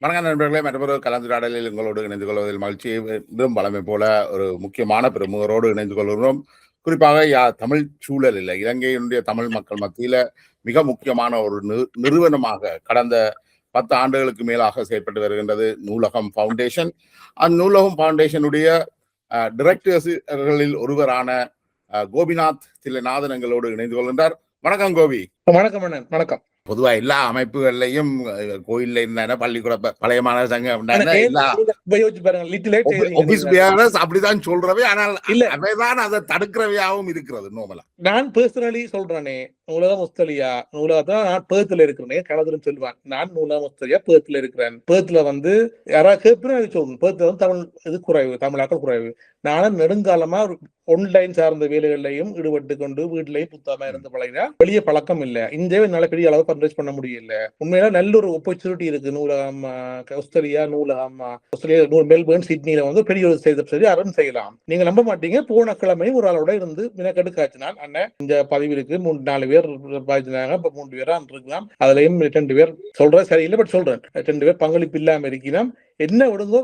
வணக்கம் நண்பர்களே, மற்றொரு கலந்துரையாடலில் உங்களோடு இணைந்து கொள்வதில் மகிழ்ச்சி. இன்றும் வழமை போல ஒரு முக்கியமான பிரமுகரோடு இணைந்து கொள்கிறோம். குறிப்பாக தமிழ் சூழலில் இலங்கையினுடைய தமிழ் மக்கள் மத்தியில மிக முக்கியமான ஒரு நிறுவனமாக கடந்த 10 ஆண்டுகளுக்கு மேலாக செயல்பட்டு வருகின்றது நூலகம் ஃபவுண்டேஷன். அந்நூலகம் ஃபவுண்டேஷனுடைய டிரெக்டர்களில் ஒருவரான கோபிநாத் தில்லைநாதன் எங்களோடு இணைந்து கொள்கின்றார். வணக்கம் கோபி. வணக்கம் வணக்கம். பொதுவா எல்லா அமைப்புகள்லையும் கோயில்ல இருந்தா பள்ளிக்கூட பழைய மாணவர் சங்கம் அப்படிதான் சொல்றவே, ஆனால் அவைதான் அதை தடுக்கிறவையாவும் இருக்கிறது. நோமலா நான் பர்சனலி சொல்றேனே, நூலகம் முஸ்தலியா நூலகத்தான் நான் பேத்துல இருக்கிறேன். கலந்துரும் சொல்லுவான், நான் நூலகம் முஸ்தலியா பேத்துல இருக்கிறேன். பேத்துல வந்து யாராவது கேட்பேன் சொல்லணும். பேத்துல வந்து தமிழ் இது குறைவு, தமிழாக்கள் குறைவு. நானும் நெடுங்காலமா ஒன்லைன் சார்ந்த வேலைகளையும் ஈடுபட்டு கொண்டு வீட்டிலையும் புத்தகமா இருந்து பழகினா வெளியே பழக்கம் இல்லை. இந்த நல்ல பெரிய அளவு பர்ச்சேஸ் பண்ண முடியல. உண்மையில நல்ல ஒரு ஆப்பர்ச்சுனிட்டி இருக்கு. நூலகம் ஆஸ்திரேலியா நூலகம் மெல்பர்ன் சிட்னில வந்து பெரிய ஒரு சரி அரண் செய்யலாம். நீங்க நம்ப மாட்டீங்க, போன கிழமை ஒரு ஆளோட இருந்து மினக்கெடு காய்ச்சினால் அண்ணன் இந்த பதிவிற்கு 3-4 பேர் பாய்ச்சினாங்க. இப்ப 3 பேரா இருக்கலாம். அதுலயும் 2 பேர் சொல்றேன் சரியில்லை, பட் சொல்றேன் 2 பேர் பங்களிப்பு இல்லாம இருக்கணும். என்ன விடுங்கோ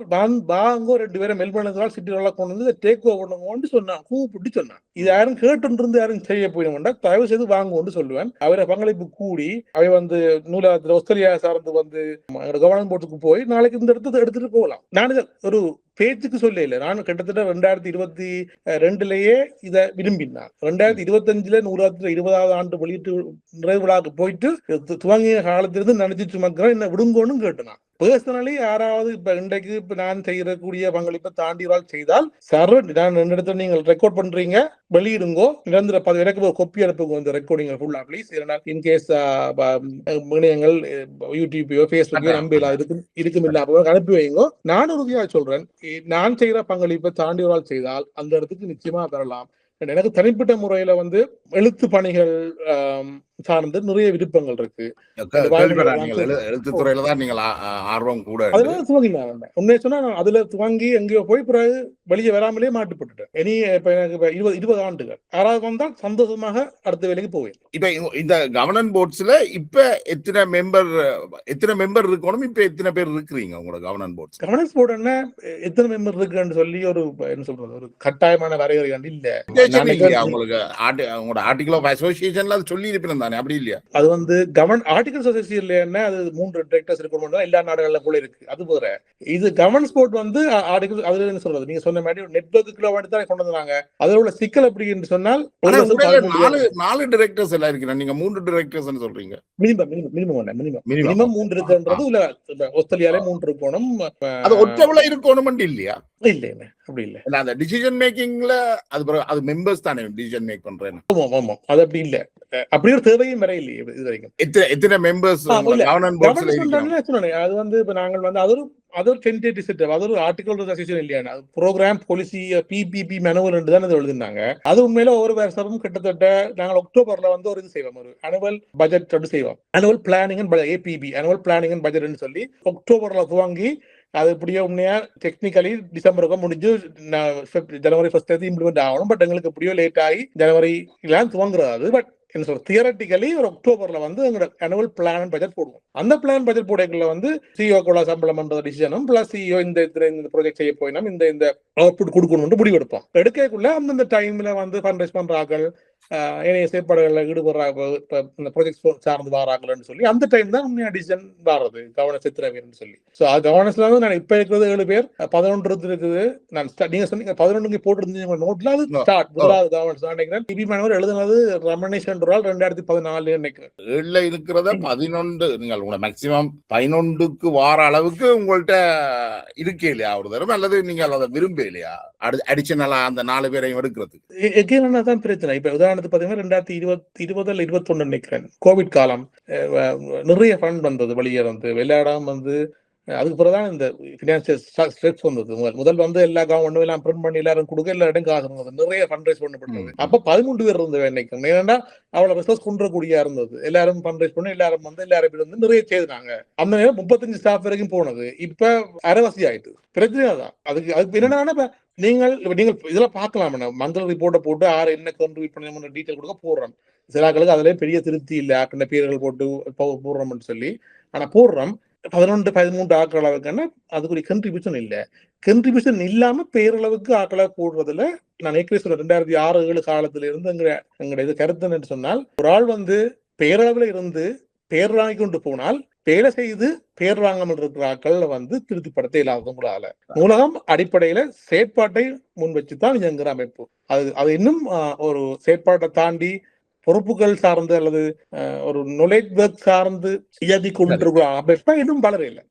வாங்கோ 2 பேரை மெல்பர்ன் சிட்டில கொண்டு வந்து டேக் ஓவர் பண்ணுங்கன்னு சொன்னான். கூப்பிட்டு சொன்னான். இது யாரும் கேட்டு இருந்து யாரும் செய்ய போயிடும்டா, தயவு செய்து வாங்குவோன்னு சொல்லுவேன். அவரை பங்களிப்பு கூடி அவை வந்து நூலகத்துல ஆஸ்திரேலியா சார்ந்து வந்து கவர்மெண்ட் போர்ட்டுக்கு போய் நாளைக்கு இந்த இடத்துல எடுத்துட்டு போகலாம். நான் ஒரு பேச்சுக்கு சொல்ல இல்லை. நான் கிட்டத்தட்ட 2022 இதை விரும்பினான். 2025 நூலகத்துல 20வது ஆண்டு வெளியீட்டு நிறைவு விழாக்கு போயிட்டு துவங்கிய காலத்திலிருந்து நினைச்சிட்டு மக்கள் என்ன விடுங்கோன்னு கேட்டுனான். பர்சனலி யாராவது இப்ப இன்றைக்கு இப்ப நான் செய்யக்கூடிய பங்களிப்பை தாண்டி செய்தால் சர்வ நான் இடத்துல நீங்கள் ரெக்கார்ட் பண்றீங்க, வெளியிடுங்கோ, நிரந்தர எனக்கு ஒரு கொப்பி அனுப்புங்க இந்த ரெக்கார்டிங் ஃபுல்லா ப்ளீஸ். இன்கேஸ் இணையங்கள் யூடியூபோ ஃபேஸ்புக்கோ நம்பல இருக்கும் இல்ல அனுப்பி வைங்கோ. நான் உறுதியாக சொல்றேன், நான் செய்யற பங்களிப்பை தாண்டி ஒரு செய்தால் அந்த இடத்துக்கு நிச்சயமா பெறலாம். எனக்கு தனிப்பட்ட முறையில வந்து எழுத்து பணிகள் சார்ந்து நிறைய விருப்பங்கள் இருக்கு. எழுத்துத்துறையில தான் நீங்கள் ஆர்வம் கூட. அதெல்லாம் துவங்கினாங்க. உண்மையை சொன்னா அதுல துவங்கி எங்கேயோ போய் பிறகு வெளியே வராமலே மாட்டுப்பட்டுட்டேன். இனி இப்ப எனக்கு 20 ஆண்டுகள் யாராவது வந்தால் சந்தோஷமாக அடுத்த வேலைக்கு போவேன். இப்ப இந்த கவர்னன்ஸ் போர்ட்ஸ்ல இப்ப எத்தனை மெம்பர் இருக்கணும்? இப்ப எத்தனை பேர் இருக்கிறீங்க உங்களோட கவர்னன்ஸ் போர்ட்ஸ்? கவர்னன்ஸ் போர்டு என்ன எத்தனை மெம்பர் இருக்குன்னு சொல்லி ஒரு என்ன சொல்றது, ஒரு கட்டாயமான வரையறை இல்ல. உங்களுக்கு உங்களோட ஆர்டிகல் ஆஃப் அசோசியேஷன்ல அது சொல்லி இருப்பேன் தானே, அப்படி இல்லையா? அது வந்து ஆர்டிகல்ஸ் அசோசியேஷன்ல என்ன, அது 3 டைரக்டர்ஸ் இருக்கணும், எல்லா நாடுகள்ல போல இருக்கு. அது போற இது கவர்னன்ஸ் போர்ட் வந்து ஆர்டிகல் அதுல என்ன சொல்றது, நீங்க சொன்ன மாதிரி நெட்வொர்க்குள்ள தான் கொண்டு வந்தாங்க. அதுல உள்ள சிக்கல் எப்படி என்று சொன்னால் 4 டைரக்டர்ஸ் எல்லாம் இருக்கிறாங்க. நீங்க 3 டைரக்டர்ஸ் சொல்றீங்க. மினிமம் 3 இருக்குன்றது இல்ல. ஆஸ்திரேலியால 3 இருக்கணும். அது ஒற்றவுல இருக்கணும் இல்லையா? இல்ல அப்படி இல்ல. அந்த டிசிஷன் மேக்கிங்ல அது மெம்பர்ஸ் தானே டிசிஷன் மேக் பண்றேன். ஆமா அது அப்படி இல்ல. அப்படி ஒரு தேவையும் வர இல்லையே இது வரைக்கும். எத்தனை மெம்பர்ஸ் கவர்னன்ஸ் போர்ட்ஸ்ல இருக்காங்க? அது வந்து இப்ப நாங்கள் வந்து அது ஒரு டென்டேட்டிவ் செட்டப், அது ஒரு ஆர்டிகல் அசோசியேஷன் இல்லையா, ப்ரோக்ராம் பாலிசி பிபிபி மேனுவல் தான் அது எழுதினாங்க. அது உண்மையில ஒவ்வொரு வருஷமும் கிட்டத்தட்ட நாங்கள் அக்டோபர்ல வந்து ஒரு இது செய்வோம், ஒரு அனுவல் பட்ஜெட் செய்வோம். Annual planning and ABP annual planning and பட்ஜெட்னு சொல்லி அக்டோபர்ல துவங்கி அது இப்படியே உண்மையா டெக்னிக்கலி டிசம்பருக்கு முடிஞ்சு ஜனவரி 1 இம்ப்ளிமெண்ட் ஆகணும். பட் எங்களுக்கு எப்படியோ லேட் ஆகி ஜனவரி துவங்குறது. அது பட் என்ன சொல்ற, தியரட்டிக்கலி ஒரு அக்டோபர்ல வந்து எங்களோட அனுவல் பிளான் அண்ட் பட்ஜெட் போடுவோம். அந்த பிளான் பட்ஜெட் போடக்குள்ள வந்து சிஇஓ கூட சம்பளம் பண்ற டிசிஷனும் பிளஸ் சிஇஓ இந்த ப்ராஜெக்ட் செய்ய போயினோம், இந்த அவுட்புட் கொடுக்கணும்னு முடிவு எடுப்போம். எடுக்கக்குள்ள அந்தந்த டைம்ல வந்து ஃபண்ட் ரைஸ் பண்றார்கள், ஏனைய செயற்பாடுகளில் ஈடுபடுறாங்க, இந்த ப்ராஜெக்ட் சார்ந்து வராங்கன்னு சொல்லி அந்த டைம் தான் உண்மையா டிசிஷன் வர்றது கவர்னன்ஸ் எத்தனை பேர்னு சொல்லி. ஸோ அது கவர்னன்ஸ்ல வந்து நான் இப்ப இருக்கிறது 7 பேர், 11 இருக்குது. நான் நீங்க சொன்னீங்க 11 போட்டு நோட்ல அது ஸ்டார்ட் முதலாவது கவர்னன்ஸ் நினைக்கிறேன். டிபி மேனவர் எழுதுனது ரமணேஷ் என்றால் 2014 நினைக்கிறேன். 7ல இருக்கிறத 11 நீங்கள் உங்களோட மேக்சிமம் 11க்கு வார அளவுக்கு உங்கள்கிட்ட இருக்கே இல்லையா ஒரு தரம், அல்லது நீங்கள் அதை விரும்ப இல்லையா அடிஷனலா அந்த 4 பேரையும் எடுக்கிறதுக்கு? தான் பிரச்சனை. இப்ப உதாரணத்துக்கு பாத்தீங்கன்னா 2020-21 நினைக்கிறேன், கோவிட் காலம், நிறைய ஃபண்ட் வந்தது வெளியே வந்து எல்லா இடம் வந்து. அதுக்கு பிறகுதான் இந்த பினான்சியல் ஸ்ட்ரெஸ் வந்தது. முதல் வந்து எல்லா கவர்மெண்டும் எல்லாம் பிரிண்ட் பண்ணி எல்லாரும் கொடுக்க எல்லா இடம் காசு இருந்தது, நிறைய ஃபண்ட் ரைஸ் பண்ணப்பட்டது. அப்ப 13 பேர் இருந்தது நினைக்கிறேன். ஏன்னா அவ்வளவு ரிசர்ச் கொண்டக்கூடிய இருந்தது. எல்லாரும் ஃபண்ட் ரைஸ் பண்ணி எல்லாரும் வந்து நிறைய செய்தாங்க. அந்த நேரம் 35 ஸ்டாஃப் வரைக்கும் போனது. இப்ப அரைவாசி ஆயிட்டு. பிரச்சனை தான். அதுக்கு என்னன்னா நீங்கள் இதெல்லாம் பார்க்கலாம், மந்திர ரிப்போர்ட்டை போட்டு என்ன கண்ட்ரிபியூட் பண்ண டீட்டெயில் கொடுக்க போடுறோம். சிலாக்களுக்கு அதுல பெரிய திருப்தி இல்லை, பேர்கள் போட்டு போடுறோம்னு சொல்லி. ஆனா போடுறோம். 11-13 ஆக்கள் அளவுக்கான அதுக்குரிய கன்ட்ரிபியூஷன் இல்ல. கன்ட்ரிபியூஷன் இல்லாம பேரளவுக்கு ஆக்களை போடுறதுல நான் ஏற்கனவே சொல்றேன் 2006-7 காலத்துல இருந்து எங்களுடைய இது கருத்து என்று சொன்னால், ஒரு ஆள் வந்து பேரளவுல இருந்து பேர் வாங்கி கொண்டு போனால் வேலை செய்து பேர் வாங்காமல் இருக்கிற ஆட்கள் வந்து திருப்திப்படுத்த இல்லாதவங்களால நூலகம் அடிப்படையில செயற்பாட்டை முன் வச்சுதான் இயங்குற அமைப்பு. அது இன்னும் ஒரு செயற்பாட்டை தாண்டி பொறுப்புகள் சார்ந்து அல்லது ஒரு நொலேஜ் ஒர்க் சார்ந்து இயக்கி கொண்டிருக்கிற அமைப்பா இன்னும் வளரல.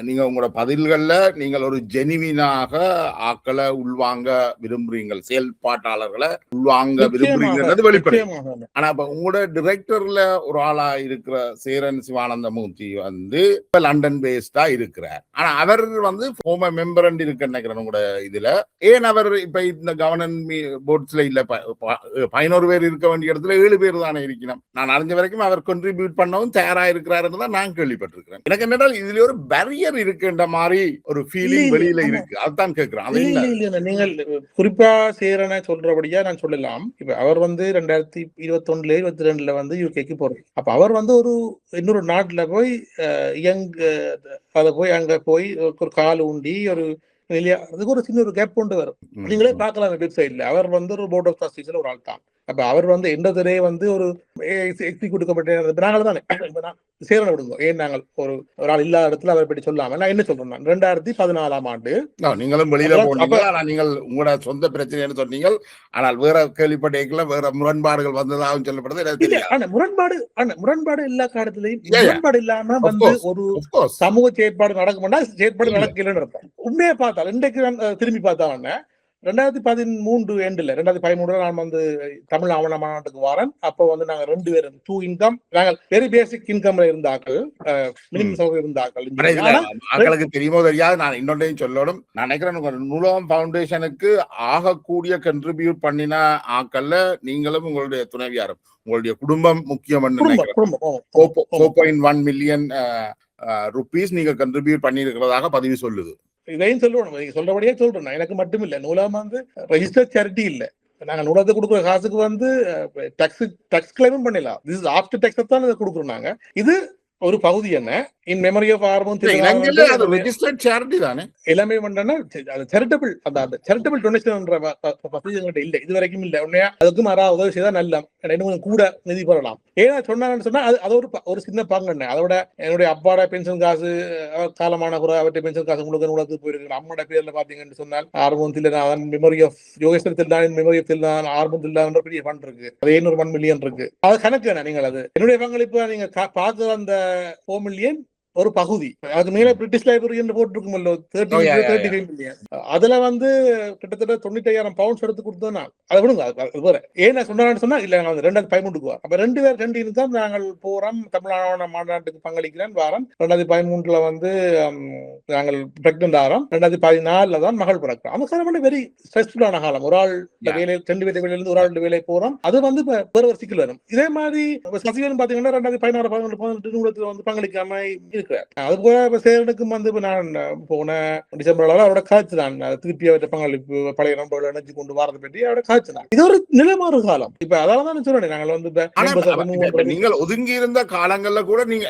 நீங்க உங்களோட பதில்கள்ல நீங்கள் ஒரு ஜெனிவினாக ஆக்களை உள்வாங்க விரும்புறீங்கள், செயல்பாட்டாளர்களை உள்வாங்க விரும்புறீங்கன்றது வெளிப்படையாக. ஆனா இப்ப உங்களோட டிரெக்டர்ல ஒரு ஆளா இருக்கிற சேரன் சிவானந்தமூர்த்தி வந்து இப்ப லண்டன் பேஸ்டா இருக்கிறார். ஆனா அவர் வந்து ஃபார்மர் மெம்பர் இருக்கு நினைக்கிறேன் உங்களோட இதுல. ஏன் அவர் இப்ப இந்த கவர்னன்ஸ் போர்ட்ஸ்ல இல்ல? 11 பேர் இருக்க வேண்டிய இடத்துல 7 பேர் தானே இருக்கணும். நான் அறிஞ்ச வரைக்கும் அவர் கான்ட்ரிபியூட் பண்ணவும் தயாரா இருக்கிறாருன்னு தான் நான் கேள்விப்பட்டிருக்கிறேன். எனக்கு என்னடால் இதுல ஒரு பேரியர் இருக்குன்ற மாதிரி ஒரு ஃபீலிங் வெளியில இருக்கு. அதுதான் கேட்கிறேன். நீங்கள் குறிப்பா சேரனை சொல்றபடியா நான் சொல்லலாம். இப்ப அவர் வந்து 2021-22 வந்து யூகேக்கு போறாரு. அப்ப அவர் வந்து இன்னொரு நாட்டுல போய் அங்க போய் ஒரு கால் ஊண்டி அதுக்கு ஒரு சின்ன ஒரு கேப் கொண்டு வரும். நீங்களே பார்க்கலாம் வெப்சைட்ல. அவர் வந்து ஒரு போர்ட் ஆஃப் ட்ரஸ்டீஸ்ல ஒரு ஆள் தான். அப்ப அவர் வந்து எண்டதே வந்து ஒரு எக்ஸிக்யூட்டிவ் நாங்கள் தானே சேரனை விடுங்க. ஏன் நாங்கள் ஒரு ஆள் இல்லாத இடத்துல அவரை பற்றி சொல்லாம நான் என்ன சொல்றேன், 2014 ஆண்டு நீங்களும் வெளியில போனீங்க. நீங்கள் உங்களோட சொந்த பிரச்சனைன்னு சொன்னீங்க. ஆனால் வேற கேள்விப்பட்ட வேற முரண்பாடுகள் வந்ததாகவும் சொல்லப்படுது. முரண்பாடு எல்லா காலத்திலையும் முரண்பாடு இல்லாம வந்து ஒரு சமூக செயற்பாடு நடக்கும்னா செயற்பாடு நடக்கலன்னு அர்த்தம். உண்மையை பார்த்தால் இன்றைக்கு திரும்பி பார்த்தா 2013 எண்டுல 2013 நான் வந்து தமிழ் ஆவண மாநாட்டுக்கு வரேன். அப்போ வந்து நாங்க 2 பேரும் 2 இன்கம், நாங்கள் வெரி பேசிக் இன்கம்ல இருந்தாக்கள், மினிமம் சௌகரியம் இருந்தாக்கள். மக்களுக்கு தெரியுமோ தெரியாது, நான் இன்னொன்றையும் சொல்லணும். நான் நினைக்கிறேன் நூலகம் ஃபவுண்டேஷனுக்கு ஆகக்கூடிய கண்ட்ரிபியூட் பண்ணின ஆக்கள்ல நீங்களும் உங்களுடைய துணைவியாரும் உங்களுடைய குடும்பம் முக்கியம். 4.1 மில்லியன் ருபீஸ் நீங்க கண்ட்ரிபியூட் பண்ணி இருக்கிறதாக பதிவு சொல்லுது. இதையும் சொல்லணும், நீங்க சொல்றபடியே சொல்றேன். எனக்கு மட்டும் இல்ல, நூலகம் வந்து ரெஜிஸ்டர்ட் சேரிட்டி இல்ல. நாங்க நூலகத்தை கொடுக்குற காசுக்கு வந்து டாக்ஸ் கிளைமும் பண்ணலாம். திஸ் ஆஃப்டர் டாக்ஸ் தான் கொடுக்குறோம் நாங்க. இது ஒரு பகுதி என்ன இன் மெமரி ஆஃப் ஆர்வம் எல்லாமே பண்றேன்னா சேரிட்டபிள், அந்த சேரிட்டபிள் டொனேஷன் இல்ல இது வரைக்கும் இல்ல. உடனே அதுக்கும் யாராவது உதவி செய்தா நல்ல இன்னும் கூட நிதி பெறலாம். ஏன்னா சொன்னாங்கன்னு சொன்னா அது ஒரு சின்ன பங்கு. அதோட என்னுடைய அப்பாட பென்ஷன் காசு காலமான குறை அவற்றை பென்ஷன் காசு உங்களுக்கு போயிருக்கு. அம்மோட பேர்ல பாத்தீங்கன்னு சொன்னால் ஆர்வத்தில் மெமரி ஆஃப் யோகேஸ்வரத்தில் தான் மெமரி ஆஃப் ஆர்வத்தில் தான் பெரிய ஃபண்ட் இருக்கு. அது 1 மில்லியன் இருக்கு. அது கணக்கு என்ன நீங்கள் அது என்னுடைய பங்களிப்பு நீங்க பார்க்குற அந்த 4 மில்லியன் ஒரு பகுதி. அதுக்கு மேல பிரிட்டிஷ் லைப்ரரி என்று போட்டிருக்குமல்லோ 35 மில்லியன். அதுல வந்து கிட்டத்தட்ட 95,000 பவுண்ட்ஸ் எடுத்து கொடுத்தோம்னா அதை விடுங்க. அது வேற. ஏன் சொன்னான்னு சொன்னா இல்ல, நாங்கள் 2013 அப்ப 2 தான் நாங்கள் போறோம். தமிழ் மாநாட்டுக்கு பங்களிக்கிறேன் வாரம். 2013 வந்து நாங்கள் பிரெக்னன்ட் ஆகிறோம். 2014 தான் மகள் பிறக்கிறோம். அந்த காலம் வெரி ஸ்ட்ரெஸ்ஃபுல்லான காலம். ஒரு ஆள் வேலை 2 பேர் வேலையிலிருந்து ஒரு ஆள் வேலை போறோம். அது வந்து வேற ஒரு சிக்கல் வரும். இதே மாதிரி சசிகலன் பாத்தீங்கன்னா 2016-17 வந்து பங்களிக்காம அது போல சேரனுக்கும் வந்து நான் போன டிசம்பர் அவரோட காய்ச்சி தான் திருப்பி அவற்றை பங்களிப்பு பழைய நண்பர்கள் இணைச்சு கொண்டு வரதை பற்றி அவரோட காய்ச்சி தான். இது ஒரு நிலைமாறு காலம். இப்ப அதனாலதான் சொல்றேன், நாங்கள் வந்து நீங்கள் ஒதுங்கி இருந்த காலங்கள்ல கூட நீங்க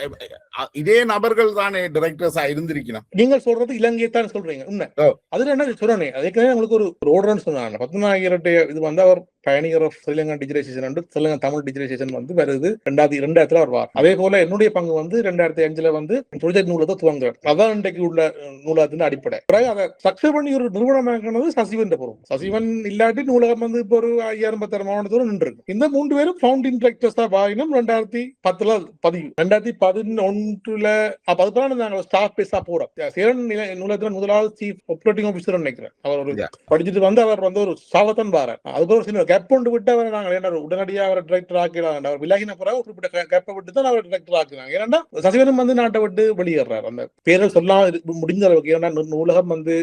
இதே நபர்கள் தானே டைரக்டர்ஸா இருந்திருக்கணும். நீங்கள் சொல்றது இலங்கையை தான் சொல்றீங்க உண்மை. அதுல என்ன சொல்றேன், அதுக்கே உங்களுக்கு ஒரு ஓர்டர்னு சொன்னாங்க. 19 இது வந்து அவர் பயணிகர் of Sri Lanka digitalisation Sri Lanka Tamil digitalisation வந்து வருது 2002 வருவார். அதே போல என்னுடைய பங்கு வந்து 2005 வந்து ப்ரொஜெக்ட் நூலகத்தை துவங்குறார். அதான் இன்றைக்கு உள்ள நூலகத்தின் அடிப்படை. அதை ஸ்ட்ரக்சர் பண்ணி ஒரு நிறுவனமாக்கினது சசிவன் பொறுப்பு. சசிவன் இல்லாட்டி நூலகம் வந்து இப்போ ஒரு 5000 மாவட்டத்தோடு நின்று இருக்கு. இந்த 3 பேரும் ஃபவுண்டிங் டைரக்டர்ஸா வாயினும் 2010 பதிவு. 2011 அதுதான் நாங்கள் ஸ்டாஃப் பேஸா போறோம். சேரன் நூலகத்தில் முதலாவது சீஃப் ஆபரேட்டிங் ஆபீசர் நினைக்கிறேன். அவர் ஒரு படிச்சுட்டு வந்து அவர் வந்து ஒரு சாவத்தன் வாரர். அதுக்கு ஒரு சின்ன கேப் கொண்டு விட்டு அவர் நாங்கள் உடனடியாக அவர் டைரக்டர் ஆக்கிறாங்க. அவர் விலகின பிறகு குறிப்பிட்ட கேப்பை விட்டு தான் அவர் டைரக்டர் ஆக்குறாங்க. ஏன்னா சசிவன் வந்து நாட்டை விட்டு வெளியேறாரு. அந்த பேரல் சொல்லாம முடிஞ்ச அளவுக்கு. ஏன்னா நூலகம் வந்து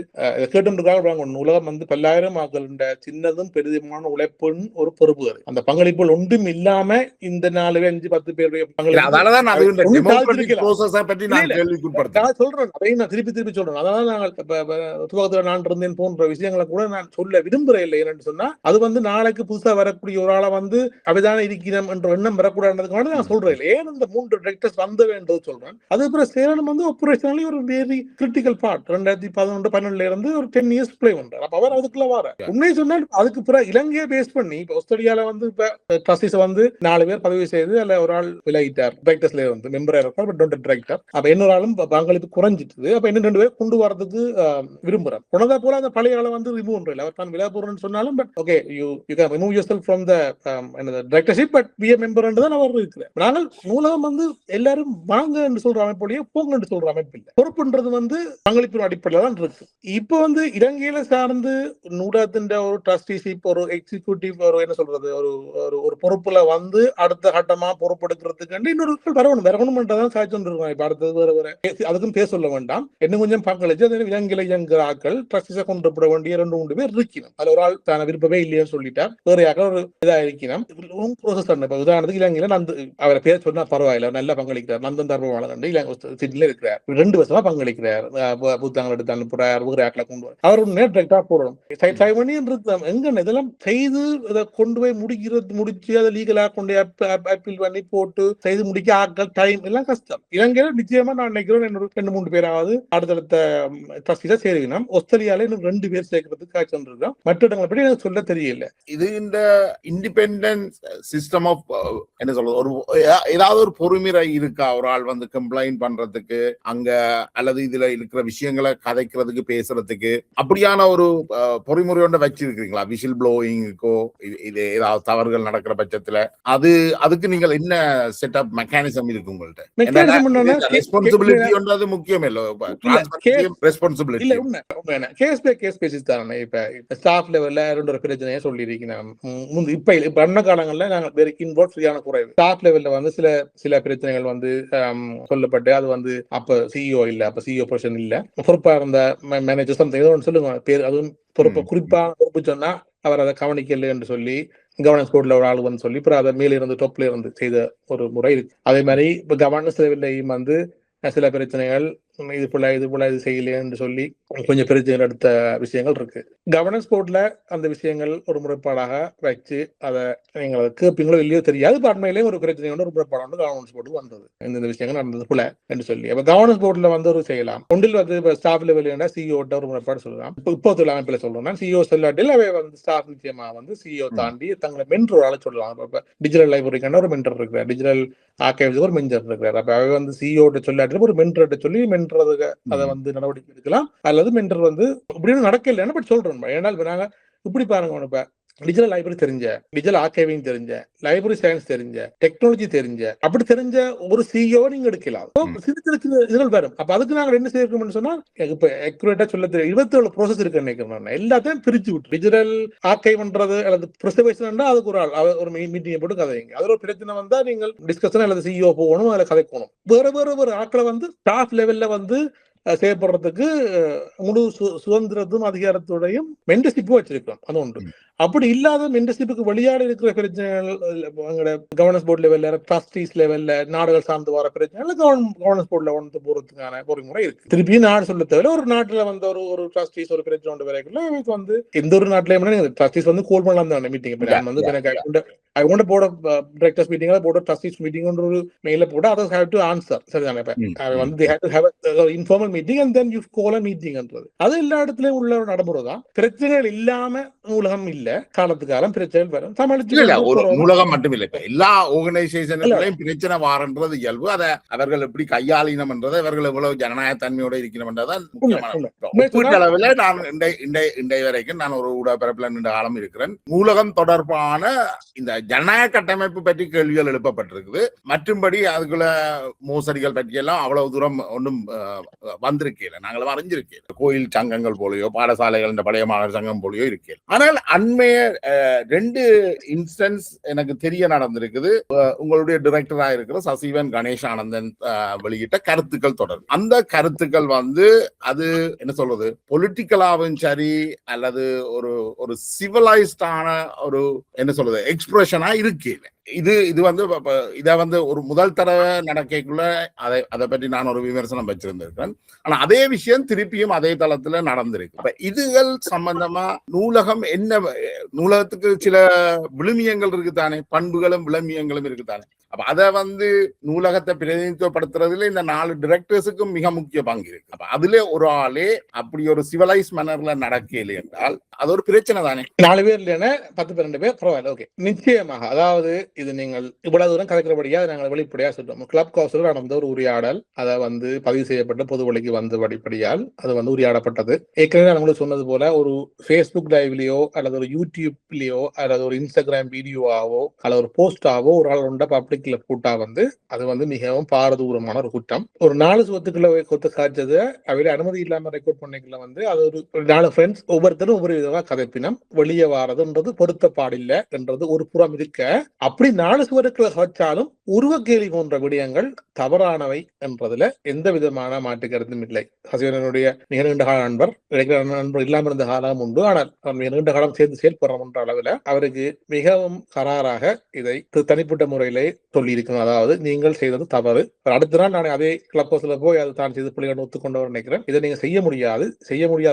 கேட்டு நூலகம் வந்து 10,000 ஆக்கள் சின்னதும் பெரிதுமான உழைப்புன்னு ஒரு பொறுப்பு. அந்த பங்களிப்புகள் ஒன்றும் இல்லாம இந்த 4, 5, 10 பேருடைய சொல்றேன். அதையும் நான் திருப்பி சொல்றேன். அதனால நாங்கள் துவக்கத்துல நான் இருந்தேன் போன்ற விஷயங்களை கூட நான் சொல்ல விரும்புறேன் இல்லை. என்னன்னு சொன்னா அது வந்து நாளைக்கு எனக்கு புதுசா வரக்கூடிய ஒரு ஆளை வந்து அவைதான இருக்கிறோம் என்ற எண்ணம் வரக்கூடாதுன்றதுக்கான நான் சொல்றேன். ஏன் இந்த 3 டைரக்டர்ஸ் வந்த வேண்டது சொல்றேன். அதுக்கப்புறம் சேரன் வந்து ஆபரேஷனலி ஒரு வெரி கிரிட்டிக்கல் பார்ட். 2011-12 இருந்து ஒரு 10 இயர்ஸ் பிளே பண்றாரு. அப்ப அவர் அதுக்குள்ள வர உண்மை சொன்னால் அதுக்கு பிறகு இலங்கையை பேஸ் பண்ணி இப்ப ஆஸ்திரேலியால வந்து இப்ப ட்ரஸ்டிஸ் வந்து 4 பேர் பதவி செய்து அல்ல ஒரு ஆள் விலகிட்டார் டைரக்டர்ஸ்ல வந்து மெம்பரா இருக்கார் பட் டோன்ட் டைரக்டர். அப்ப இன்னொரு ஆளும் பங்களிப்பு குறைஞ்சிட்டு அப்ப இன்னும் 2 பேர் கொண்டு வரதுக்கு விரும்புறார். போனதா போல அந்த பழைய ஆளை வந்து ரிமூவ் பண்றல அவர் தான் விலக போறேன்னு சொன்னாலும் but okay you can remove yourself from the directorship but B a member என்று தான் அவர் இருக்கிறார். நாங்கள் நூலகம் வந்து எல்லாரும் வாங்க என்று சொல்ற அமைப்போடைய போங்க என்று சொல்ற அமைப்பு இல்லை. பொறுப்புன்றது வந்து பங்களிப்பின் அடிப்படையில் தான் இருக்கு. இப்போ வந்து இலங்கையில சார்ந்து நூலகத்தின் ஒரு ட்ரஸ்டிஷிப் ஒரு எக்ஸிக்யூட்டிவ் ஒரு என்ன சொல்றது ஒரு பொறுப்புல வந்து அடுத்த கட்டமா பொறுப்பெடுக்கிறதுக்கு இன்னொரு வரணும்ன்றதான் சாய்ச்சி வந்துருக்காங்க. இப்ப அடுத்தது வேற அதுக்கும் பேச சொல்ல வேண்டாம். இன்னும் கொஞ்சம் பங்களிச்சு இலங்கையில இயங்குற ஆக்கள் ட்ரஸ்டிஸை கொண்டு போட வேண்டிய 2-3 பேர் இருக்கணும். அதுல ஒரு ஆள் தான விருப்பமே இல்லையான்னு சொல்லிட்டார். வேற யாரும் ஒரு இதா இருக்கணும். உதாரணத்துக்கு இலங்கையில அவரை பேர் சொன்னா பரவாயில்ல நல்ல பங்களிக்கிறார். நந்தன் தர்மவாளன் சிட்னில இருக்கிறார். 2 வருஷமா பங்களிக்கிறார். புத்தகங்கள் எடுத்து அனுப்புறார். வேற ஆக்களை கொண்டு வர அவர் நேரா போடணும். எங்க இதெல்லாம் செய்து இதை கொண்டு போய் முடிச்சு அதை லீகலா கொண்டு அப்பீல் பண்ணி போட்டு செய்து முடிக்க ஆட்கள் டைம் எல்லாம் கஷ்டம். இலங்கையில நிச்சயமா நான் நினைக்கிறேன் 2-3 பேராவது அடுத்தடுத்த ட்ரஸ்டிஸா சேருவினோம். ஆஸ்திரேலியால இன்னும் 2 பேர் சேர்க்கறதுக்கு காய்ச்சி வந்துருக்கோம். மற்ற இடங்களை பற்றி எனக்கு சொல்ல தெரியல. இது இந்த இண்டிபெண்டன்ஸ் சிஸ்டம் ஆஃப் என்ன சொல்றது ஒரு ஏதாவது ஒரு பொறுமுறை இருக்கா ஒரு ஆள் வந்து கம்ப்ளைண்ட் பண்றதுக்கு அங்க அல்லது இதுல இருக்கிற விஷயங்களை கதைக்கிறதுக்கு பேசுறதுக்கு அப்படியான ஒரு பொறிமுறை ஒன்று வச்சிருக்கீங்களா? விசில் ப்ளோயிங்கோ இது ஏதாவது தவறுகள் நடக்கிற பட்சத்துல அதுக்கு நீங்கள் என்ன செட்டப் மெக்கானிசம் இருக்கு உங்கள்ட்ட? ரெஸ்பான்சிபிலிட்டி ஒன்றது முக்கியம் இல்ல, ரெஸ்பான்சிபிலிட்டி இல்ல உண்மை கேஸ் பேசிஸ் தானே. இப்ப ஸ்டாஃப் லெவல்ல ஒரு பிரச்சனையை சொல்லி இருக்கேன். இப்ப அண்ண காலங்கள்ல நாங்கள் வெரி இன்வால்வ் சரியான குறைவு. ஸ்டாஃப் லெவல்ல வந்து சில பிரச்சனைகள் வந்து சொல்லப்பட்டு அது வந்து அப்ப சிஇஓ இல்ல, அப்ப சிஇஓ பொசிஷன் இல்ல, பொறுப்பா இருந்த மேனேஜர் ஏதோ ஒன்று சொல்லுங்க பேர், அதுவும் குறிப்பா பொறுப்பு சொன்னா அவர் அதை கவனிக்கல என்று சொல்லி கவர்னன்ஸ் போர்ட்ல ஒரு ஆள் வந்து சொல்லி அப்புறம் அதை மேல இருந்து டொப்ல இருந்து செய்த ஒரு முறை இருக்கு. அதே மாதிரி இப்ப கவர்னன்ஸ் லெவல்லையும் வந்து சில பிரச்சனைகள் இது போல இது செய்யலைன்னு சொல்லி கொஞ்சம் பிரச்சனைகள் எடுத்த விஷயங்கள் இருக்கு. கவர்னன்ஸ் போர்ட்ல அந்த விஷயங்கள் ஒரு முறைப்பாடாக வச்சு அதை நீங்கள் கேட்பீங்களோ இல்லையோ தெரியாது. அண்மையிலேயும் ஒரு பிரச்சனை ஒரு முறைப்பாடு கவர்னன்ஸ் போர்டு வந்தது இந்த விஷயங்கள் நடந்தது போல என்று சொல்லி. அப்ப கவர்னன்ஸ் போர்ட்ல வந்து ஒரு செய்யலாம். ஒன்றில் வந்து ஸ்டாஃப் லெவல் சிஇஓ ஒரு முறைப்பாடு சொல்லலாம். இப்போ அமைப்பில் சொல்லணும்னா சிஇஓ சொல்லாட்டில் அவை வந்து ஸ்டாஃப் நிச்சயமா வந்து சிஇஓ தாண்டி தங்களை மென்டர் ஆள சொல்லலாம். இப்ப டிஜிட்டல் லைப்ரரிக்கான ஒரு மென்டர் இருக்கிறார், டிஜிட்டல் ஆர்கைவ்ஸ் ஒரு மென்டர் இருக்கிறார். அப்ப அவை வந்து சிஇஓ சொல்லாட்டி ஒரு மென்டர் சொல்லி அதை வந்து நடவடிக்கை எடுக்கலாம். அல்லது மென்டர் வந்து இப்படின்னு நடக்கல பட் சொல்றோம். ஏன்னா நாங்க இப்படி பாருங்க, இப்ப டிஜிட்டல் லைப்ரரி தெரிஞ்ச, டிஜிட்டல் ஆர்கைவிங் தெரிஞ்ச, லைப்ரரி சயின்ஸ் தெரிஞ்ச, டெக்னாலஜி தெரிஞ்ச, அப்படி தெரிஞ்ச ஒரு சிஇஓ நீங்க எடுக்கலாம். இதுகள் வரும். அப்ப அதுக்கு நாங்க என்ன செய்யணும்னு சொன்னா இப்ப அக்யூரேட்டா சொல்ல தெரியும் 27 ப்ரோசஸ் இருக்கு நினைக்கிறேன். எல்லாத்தையும் பிரிச்சு விட்டு டிஜிட்டல் ஆர்கைவ் பண்றது அல்லது ப்ரிசர்வேஷன் அதுக்கு ஒரு மீட்டிங் போட்டு கதைங்க. அது ஒரு பிரச்சனை வந்தா நீங்கள் டிஸ்கஷன் அல்லது சிஇஓ போகணும், அதில் கதைக்கணும். வேற ஆட்களை வந்து ஸ்டாஃப் லெவல்ல வந்து செயல்படுறதுக்கு முழு சுதந்திரத்தும் அதிகாரத்தோடையும் மென்டர்ஷிப்பும் வச்சிருக்கோம். அது ஒன்று. அப்படி இல்லாத மென்டர்ஷிப்புக்கு வெளியாட இருக்கிற பிரச்சனைகள் கவர்னன்ஸ் போர்ட் லெவல்ல, ட்ரஸ்டீஸ் லெவல்ல, நாடுகள் சார்ந்து வர பிரச்சனைகள் கவர்னன்ஸ் போர்ட்ல வந்து போறதுக்கான பொறிமுறை இருக்கு. திருப்பி நாடு சொல்ல தேவை ஒரு நாட்டுல வந்து ஒரு ட்ரஸ்டீஸ் ஒரு பிரச்சனை ஒன்று வரைக்கும் வந்து எந்த ஒரு நாட்டிலேயே ட்ரஸ்டீஸ் வந்து கோல் பண்ணலாம் தான் மீட்டிங். நான் வந்து I want to board of directors meeting or board of trustees meeting on mail போட others have to answer. சரிதானே? they have to have an informal meeting and then you call a meeting என்றது. அது எல்லா இடத்துலயும் உள்ள ஒரு நடைமுறை தான். பிரச்சனைகள் இல்லாம நூலகம் இல்ல, காலத்துக்கு காலம் பிரச்சனைகள் வரும். ஒரு நூலகம் மட்டும் இல்ல, இப்ப எல்லா ஆர்கனைசேஷன்லயும் பிரச்சனை வாரன்றது இயல்பு. அதை அவர்கள் எப்படி கையாளினம் என்றது, அவர்கள் எவ்வளவு ஜனநாயக தன்மையோட இருக்கணும் என்றதான் முக்கியமான அளவில். நான் இன்றைய வரைக்கும் நான் ஒரு ஊடகப்பரப்புல நீண்ட காலம் இருக்கிறேன். நூலகம் தொடர்பான இந்த ஜனநாயக கட்டமைப்பு பற்றி கேள்விகள் எழுப்பப்பட்டிருக்குது. மற்றும்படி அதுக்குள்ள மோசடிகள் பற்றியெல்லாம் அவ்வளவு தூரம் ஒன்றும் வந்திருக்கல, நாங்கள் அறிஞ்சிருக்கேன். கோயில் சங்கங்கள் போலயோ பாடசாலைகள் இந்த பழைய மாணவர் சங்கம் போலயோ இருக்கேன். ஆனால் அண்மைய 2 இன்ஸ்டன்ஸ் எனக்கு தெரிய நடந்திருக்குது. உங்களுடைய டைரக்டரா இருக்கிற சசிவன் கணேஷ் ஆனந்தன் வெளியிட்ட கருத்துக்கள் தொடர். அந்த கருத்துக்கள் வந்து அது என்ன சொல்றது, பொலிட்டிக்கலாவும் சரி அல்லது ஒரு சிவிலைஸ்டான ஒரு என்ன சொல்றது எக்ஸ்பிரஷனா இருக்கேன். இது வந்து இத வந்து ஒரு முதல் தடவை நடக்கக்குள்ள அதை பற்றி நான் ஒரு விமர்சனம் வச்சிருந்திருக்கேன். ஆனா அதே விஷயம் திருப்பியும் அதே தளத்துல நடந்திருக்கு. இப்ப இதுகள் சம்பந்தமா நூலகம் என்ன, நூலகத்துக்கு சில விழுமியங்கள் இருக்குதானே, பண்புகளும் விழுமியங்களும் இருக்குதானே. அப்ப அதை வந்து நூலகத்தை பிரதிநிதித்துவப்படுத்துறதுல இந்த 4 டிரெக்டர்ஸுக்கும் மிக முக்கிய பங்கு இருக்கு. அப்ப அதுல ஒரு ஆளே அப்படி ஒரு சிவலைஸ் மேனர்ல நடக்கல என்றால் அது ஒரு பிரச்சனை தானே. 4 பேர் இல்லைன்னா 10-12 பேர் பரவாயில்ல, ஓகே. நிச்சயமாக, அதாவது இது நீங்கள் இவ்வளவு தூரம் கலைக்கிறபடியா நாங்கள் வெளிப்படையா சொல்றோம். கிளப் ஹவுஸ்ல நடந்த ஒரு உரையாடல், அதை வந்து பதிவு செய்யப்பட்ட பொது வழிக்கு வந்து படிப்படியால் அது வந்து உரையாடப்பட்டது. ஏற்கனவே நான் உங்களுக்கு சொன்னது போல ஒரு ஃபேஸ்புக் லைவ்லயோ அல்லது ஒரு யூடியூப்லயோ அல்லது ஒரு இன்ஸ்டாகிராம் வீடியோவாவோ அல்லது ஒரு போஸ்டாவோ ஒரு ஆள் உண்ட பப்ளிக்ல போட்டா வந்து அது வந்து மிகவும் பாரதூரமான ஒரு குற்றம். ஒரு 4 சொத்துக்களை கொத்து காய்ச்சது அவையில அனுமதி இல்லாம ரெக்கார்ட் பண்ணிக்கல வந்து அது ஒரு 4 ஃப்ரெண்ட்ஸ் ஒவ்வொருத்தரும் ஒவ்வொரு விதமா கதைப்பினம் வெளியே வாரதுன்றது பொருத்தப்பாடில்லை என்றது ஒரு புறம் இருக்க, அப்படி 4 சுவருக்களை வச்சாலும் உருவக்கேலி போன்ற விடயங்கள் தவறானவை என்றதுல எந்த விதமான மாற்று கருத்தும் இல்லை. சசிவரனுடைய மிக நீண்ட கால நண்பர், நண்பர் இல்லாமல் இருந்த காலம் உண்டு, ஆனால் மிக நீண்ட காலம் சேர்ந்து செயல்படுறோம் என்ற அளவில் அவருக்கு மிகவும் கராராக இதை தனிப்பட்ட முறையிலே சொல்லி இருக்கணும். அதாவது நீங்கள் செய்தது தவறு, அடுத்த நாள் நான் அதே கிளப் ஹவுஸ்ல போய் அதை தான் செய்து பிள்ளைகள் ஒத்துக்கொண்டவர் நினைக்கிறேன். இதை நீங்க செய்ய முடியாது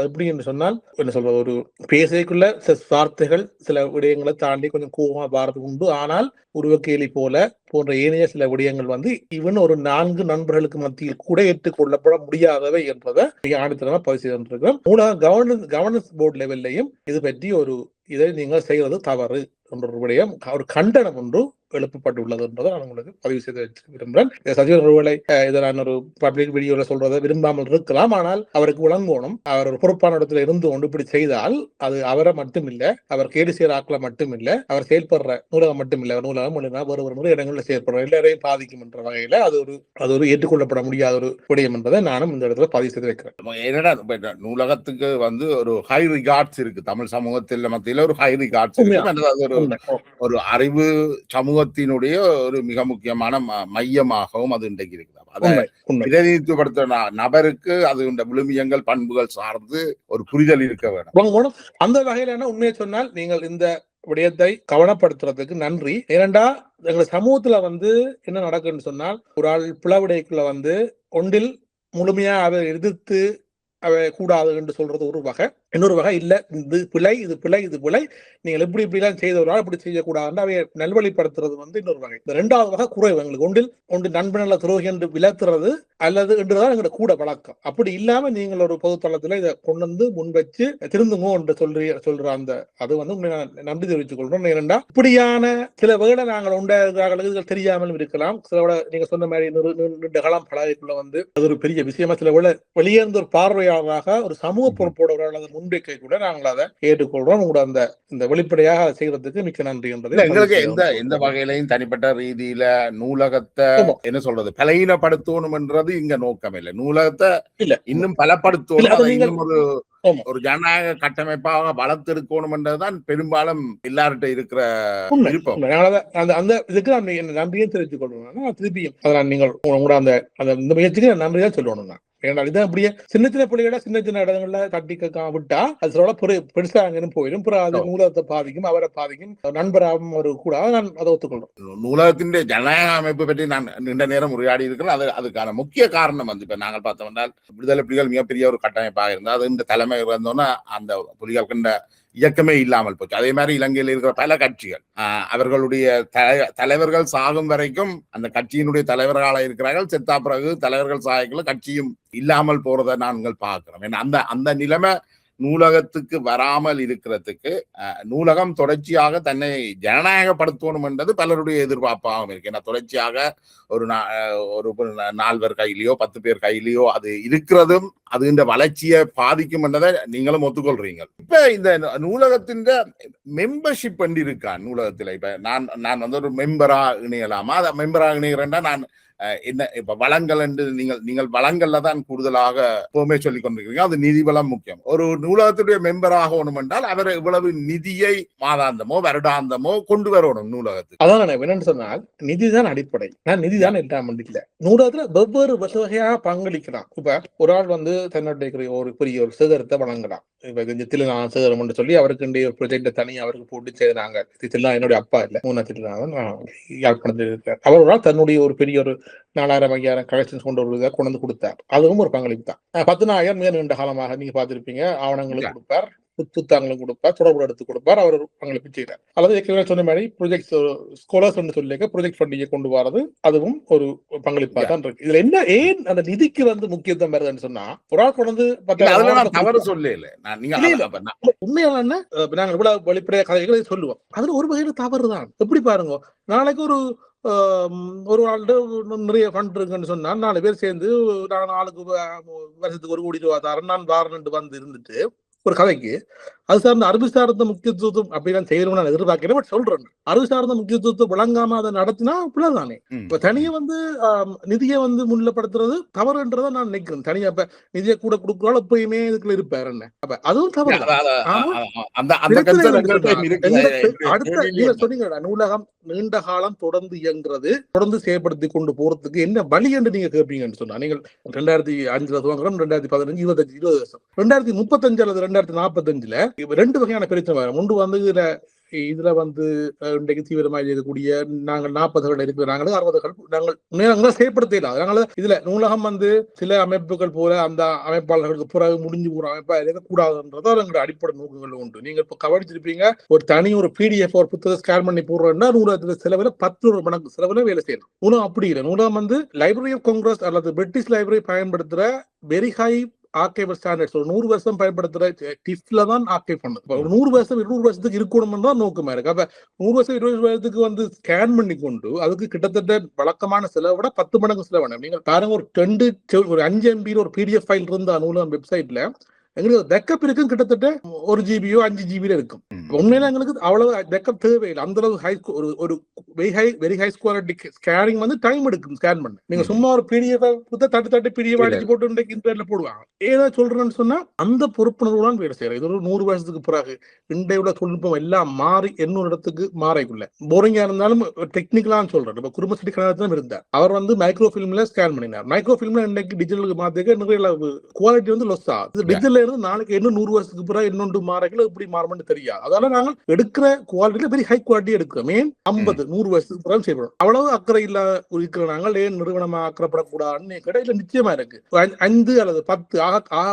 எப்படி என்று சொன்னால் என்ன சொல்வது, ஒரு பேசைக்குள்ள சில வார்த்தைகள் சில விடயங்களை தாண்டி கொஞ்சம் கோபமா பாரது உண்டு. ஆனால் உருவக்கேலி போன்ற ஏனைய சில விடயங்கள் வந்து இவன் ஒரு 4 நண்பர்களுக்கு மத்தியில் கூட ஏற்றுக்கொள்ளப்பட முடியாதவை என்பதை மிக ஆணித்தரமா பதிவு செய்திருக்கிறோம். மூணாவது கவர்னன்ஸ் போர்டு லெவல்லையும் இது பற்றி இதை நீங்கள் செய்வது தவறு என்ற ஒரு விடயம், ஒரு கண்டனம் ஒன்று எழுப்பப்பட்டுள்ளது என்பதை நான் உங்களுக்கு பதிவு செய்து விரும்புகிறேன். சஜீவன் ஒருவேளை இதை நான் ஒரு பப்ளிக் வீடியோல சொல்றதை விரும்பாமல் இருக்கலாம், ஆனால் அவருக்கு விளங்கணும். அவர் ஒரு பொறுப்பான இடத்துல இருந்து கொண்டு இப்படி செய்தால் அது அவரை மட்டும் இல்ல, அவர் கேடு செய்யற ஆக்களை மட்டும் இல்ல, அவர் செயல்படுற நூலகம் மட்டும் இல்ல, நூலகம் வேறு இடங்களில் செயல்படுற எல்லாரையும் பாதிக்கும் என்ற வகையில அது ஒரு ஏற்றுக்கொள்ளப்பட முடியாத ஒரு விடயம் என்பதை நானும் இந்த இடத்துல பதிவு செய்து வைக்கிறேன். என்னடா நூலகத்துக்கு வந்து ஒரு ஹை ரிகார்ட்ஸ் இருக்கு, தமிழ் சமூகத்தில் மத்தியில ஒரு ஹை ரிகார்ட்ஸ் இருக்கு. ஒரு அறிவு சமூகத்தினுடைய ஒரு மிக முக்கியமான மையமாகவும் அது இன்றைக்கு இருக்குது. அதை பிரதிநிதித்துவப்படுத்த நபருக்கு அது விழுமியங்கள் பண்புகள் சார்ந்து ஒரு புரிதல் இருக்க வேண்டும். அந்த வகையில உண்மையை சொன்னால் நீங்கள் இந்த விடயத்தை கவனப்படுத்துறதுக்கு நன்றி. ஏனென்றா எங்க சமூகத்துல வந்து என்ன நடக்குன்னு சொன்னால், ஒரு ஆள் பிளவிடைக்குள்ள வந்து ஒன்றில் முழுமையா அதை எதிர்த்து அவை கூடாது என்று சொல்றது ஒரு வகை, இன்னொரு வகை இல்ல இது பிழை நீங்கள் இப்படிலாம் செய்தவரால் இப்படி செய்யக்கூடாது அவையை நல்வழிப்படுத்துறது வந்து இன்னொரு வகை. இந்த 2வது வகை குறைவு. எங்களுக்கு ஒன்று நண்பனல்ல துரோகி என்று விளக்குறது அல்லது என்றுதான் எங்களோட கூட வழக்கம். அப்படி இல்லாம நீங்கள் ஒரு பொதுத்தளத்துல இதை கொண்டு வந்து முன் வச்சு திருந்துமோ என்று சொல்ற அந்த அது வந்து நன்றி தெரிவித்துக் கொள்றோம். ஏனென்றா இப்படியான சில வேளை நாங்கள் உண்டாக தெரியாமலும் இருக்கலாம். சில விட நீங்க சொன்ன மாதிரி நீண்ட காலம் பழகிக்குள்ள வந்து அது ஒரு பெரிய விஷயமா சில வேளை வெளியே இருந்து ஒரு பார்வையாளராக ஒரு சமூக பொறுப்போட முன்வைக்க கூட நாங்கள் அதை ஏற்றுக்கொள்றோம். உங்களோட இந்த வெளிப்படையாக செய்யறதுக்கு மிக்க நன்றி என்பது. எங்களுக்கு எந்த வகையிலையும் தனிப்பட்ட ரீதியில நூலகத்தை என்ன சொல்றது பலகீனப்படுத்தணும் என்றது இங்க நோக்கம் இல்லை. நூலகத்தை இன்னும் பலப்படுத்தணும், ஒரு ஜனநாயக கட்டமைப்பாக வளர்த்திருக்கணும் என்றதுதான் பெரும்பாலும் எல்லார்கிட்ட இருக்கிற விருப்பம். அந்த இதுக்கு நான் நன்றியை தெரிவித்துக் கொள்றேன். திருப்பியும் அதை நீங்கள் உங்களோட அந்த முயற்சிக்கு நன்றிதான் சொல்லணும். இதான் அப்படியே சின்ன சின்ன பிள்ளைகள சின்ன சின்ன இடங்கள்ல தட்டி விட்டா அது சொல்ல பெருசா அங்கன்னு போயிடும். அது நூலகத்தை பாதிக்கும், அவரை பாதிக்கும், நண்பராகவும் ஒரு கூட நான் அதை ஒத்துக்கொள்றேன். நூலகத்தின் ஜனநாயக அமைப்பு பற்றி நான் நீண்ட நேரம் உரையாடி இருக்கிறேன். அதுக்கான முக்கிய காரணம் வந்து இப்ப நாங்கள் பார்த்தோம்னா விடுதலை புலிகள் மிகப்பெரிய ஒரு கட்டமைப்பாக இருந்தால் அது இந்த தலைமை இருந்தோன்னா அந்த புலிகள் கண்ட இயக்கமே இல்லாமல் போச்சு. அதே மாதிரி இலங்கையில் இருக்கிற பல கட்சிகள் அவர்களுடைய தலைவர்கள் சாகும் வரைக்கும் அந்த கட்சியினுடைய தலைவர்களாக இருக்கிறார்கள். செத்தா பிறகு தலைவர்கள் சாயக்குள்ள கட்சியும் இல்லாமல் போறதை நாங்கள் பார்க்கிறோம். ஏன்னா அந்த நிலைமை நூலகத்துக்கு வராமல் இருக்கிறதுக்கு நூலகம் தொடர்ச்சியாக தன்னை ஜனநாயகப்படுத்தணும் என்றது பலருடைய எதிர்பார்ப்பாகவும் இருக்கு. ஏன்னா தொடர்ச்சியாக ஒரு 4 பேர் கையிலையோ 10 பேர் கையிலையோ அது இருக்கிறதும் அது இந்த வளர்ச்சியை பாதிக்கும் என்றதை நீங்களும் ஒத்துக்கொள்றீங்க. இப்ப இந்த நூலகத்தின் மெம்பர்ஷிப் பண்ணி இருக்கா நூலகத்துல? இப்ப நான் வந்து ஒரு மெம்பரா இணையலாமா? அதை மெம்பரா இணைகிறேன்னா நான் என்ன இப்ப வளங்கள் என்று நீங்கள் வளங்கள்ல தான் கூடுதலாக எப்பவுமே சொல்லிக் கொண்டிருக்கிறீங்க. அது நிதி வளம் முக்கியம். ஒரு நூலகத்துடைய மெம்பர் ஆகணும் என்றால் அவர் இவ்வளவு நிதியை மாதாந்தமோ வருடாந்தமோ கொண்டு வரணும் நூலகத்துக்கு. அதான் என்னன்னு சொன்னால் நிதிதான் அடிப்படை. நிதிதான் எல்லாம் இல்ல. நூலகத்துல வெவ்வேறு வகையாக பங்களிக்கலாம். இப்ப ஒரு ஆள் வந்து தன்னுடைய ஒரு பெரிய ஒரு சேகரத்தை வழங்கலாம். இப்ப தில்லைநாதன் சேகரம் என்று சொல்லி அவருக்கு ஒரு ப்ரொஜெக்ட தனி அவருக்கு போட்டு செய்தாங்க. தில்லாம் என்னுடைய அப்பா இல்ல, தில்லைநாதன் யாழ்ப்பாணத்தில் இருக்கார். அவர் ஒரு நாள் தன்னுடைய ஒரு பெரிய ஒரு 4000-5000 கலெக்ஷன்ஸ் கொண்டு வருவதாக கொண்டு வந்து கொடுத்தார். அதுவும் ஒரு பங்களிப்பு தான். 10,000 மிக நீண்ட காலமாக நீங்க பார்த்திருப்பீங்க. ஆவணங்களும் கொடுப்பார், புத்தகங்களும் கொடுப்பார், தொடர்பு எடுத்து கொடுப்பார், அவர் பங்களிப்பு செய்கிறார். அல்லது ஏற்கனவே சொன்ன மாதிரி ப்ரொஜெக்ட் ஸ்காலர்ஸ் சொல்லி ப்ரொஜெக்ட் ஃபண்டிங்கை கொண்டு வரது அதுவும் ஒரு பங்களிப்பா தான் இருக்கு. இதுல என்ன ஏன் அந்த நிதிக்கு வந்து முக்கியத்துவம் வருதுன்னு சொன்னா ஒரு ஆள் கொண்டு தவறு சொல்லல. உண்மையான நாங்க இவ்வளவு வெளிப்படைய கதைகளை சொல்லுவோம். அதுல ஒரு வகையில தவறு தான். எப்படி பாருங்க, நாளைக்கு ஒரு ஆள்கிட்ட நிறைய ஃபண்ட் இருக்குன்னு சொன்னா 4 பேர் சேர்ந்து நான் ஆளுக்கு வருஷத்துக்கு 1 கோடி ரூபாய் தரேன் நான் வாரண்ட் வந்து இருந்துட்டு ஒரு கதைக்கு அது சார்ந்த அறிவு சார்ந்த முக்கியத்துவம் அப்படிலாம் செய்யணும்னு நான் எதிர்பார்க்கிறேன். பட் சொல்றேன், அறிவு சார்ந்த முக்கியத்துவத்தை வழங்காம அதை நடத்தினா பிள்ளைதானே. இப்ப தனியா வந்து நிதியை வந்து முன்னிலைப்படுத்துறது தவறுன்றதை நான் நினைக்கிறேன். தனியா இப்ப நிதியை கூட கொடுக்குறாள் எப்பயுமே இதுக்குள்ள இருப்பாரு என்ன, அப்ப அதுவும் தவறு. அடுத்த நீங்க சொன்னீங்க நூலகம் நீண்ட காலம் தொடர்ந்து இயங்குறது, தொடர்ந்து செயல்படுத்தி கொண்டு போறதுக்கு என்ன வழி என்று நீங்க கேட்பீங்கன்னு சொன்னா, நீங்கள் 2005 துவங்குறோம், 2015 20 வருஷம், 2035 அல்லது 2045 2 வகையான பிரச்சனை வரும். ஒன்று வந்து இதுல வந்து இன்றைக்கு தீவிரமாக இருக்கக்கூடிய நாங்கள் 40கள் இருக்கிற 60கள் நாங்கள் செயற்படுத்தல. அதனால இதுல நூலகம் வந்து சில அமைப்புகள் போல அந்த அமைப்பாளர்களுக்கு பிறகு முடிஞ்சு போற அமைப்பா இருக்கக்கூடாதுன்றதோ எங்களோட அடிப்படை நோக்கங்கள் உண்டு. நீங்க இப்ப கவனிச்சிருப்பீங்க, ஒரு தனி ஒரு பிடிஎஃப் ஒரு புத்தகம் ஸ்கேன் பண்ணி போடுறோம்னா நூலகத்துல செலவுல 10 மடங்கு செலவுல வேலை செய்யணும். நூலகம் அப்படி இல்லை. நூலகம் வந்து லைப்ரரி ஆஃப் காங்கிரஸ் அல்லது பிரிட்டிஷ் லைப்ரரி பயன்படுத்துற வெரி ஹை ஆர்கைவல் ஸ்டாண்டர்ட்ஸ், ஒரு 100 வருஷம் பயன்படுத்துற டிஃப்ல தான் ஆர்கைவ் பண்ணுது. ஒரு 100 வருஷம் 200 வருஷத்துக்கு இருக்கணும் தான் நோக்கமா இருக்கு. அப்ப 100 வருஷம் 20 வருஷத்துக்கு வந்து ஸ்கேன் பண்ணி கொண்டு அதுக்கு கிட்டத்தட்ட வழக்கமான செலவை விட 10 மடங்கு செலவு. நீங்க பாருங்க, ஒரு 5 MB ஒரு பிடிஎஃப் ஃபைல் இருந்தா நூலகம் வெப்சைட்ல எங்களுக்கு பேக்கப் இருக்கும், கிட்டத்தட்ட 1 GB 5 GB இருக்கும். உண்மையில எங்களுக்கு அவ்வளவு பேக்கப் தேவையில்லை. அந்த அளவு ஒரு வெரி ஹை குவாலிட்டி ஸ்கேனிங் வந்து டைம் எடுக்கும் ஸ்கேன் பண்ண. நீங்க சும்மா ஒரு பிடிஎஃப் தட்டு பிடிஎஃப் அடிச்சு போட்டு இன்டர்நெட்ல போடுவாங்க. ஏதோ சொல்றேன்னு சொன்னா அந்த பொறுப்புணர்வுதான் வேலை செய்யறது. இது ஒரு 100 வருஷத்துக்கு பிறகு இன்றைய உள்ள தொழில்நுட்பம் எல்லாம் மாறி இன்னொரு இடத்துக்கு மாறிக்குள்ள போரிங்கா இருந்தாலும் டெக்னிக்கலான்னு சொல்றேன். இப்ப குடும்பஸ்ரீ கணவன் இருந்தார், அவர் வந்து மைக்ரோ பிலிம்ல ஸ்கேன் பண்ணினார். மைக்ரோ பிலிம்ல இன்னைக்கு டிஜிட்டலுக்கு மாத்திக்க நிறைய குவாலிட்டி வந்து லொஸ் ஆகுது. டிஜிட்டல் நாளைக்கு என்ன 100 வருஷத்துக்கு பிறகு இன்னொன்று மாறக்கல எப்படி மாறும்னு தெரியாது. அதனால நாங்கள் எடுக்கிற குவாலிட்டியில வெரி ஹை குவாலிட்டி எடுக்கிறோம். 50-100 வருஷத்துக்கு பிறகு செய்யணும். அவ்வளவு அக்கறை இல்ல இருக்கிற நாங்கள் ஏன் நிறுவனமா ஆக்கறப்படக்கூடாதுன்னு கேட்டா நிச்சயமா இருக்கு. 5 அல்லது 10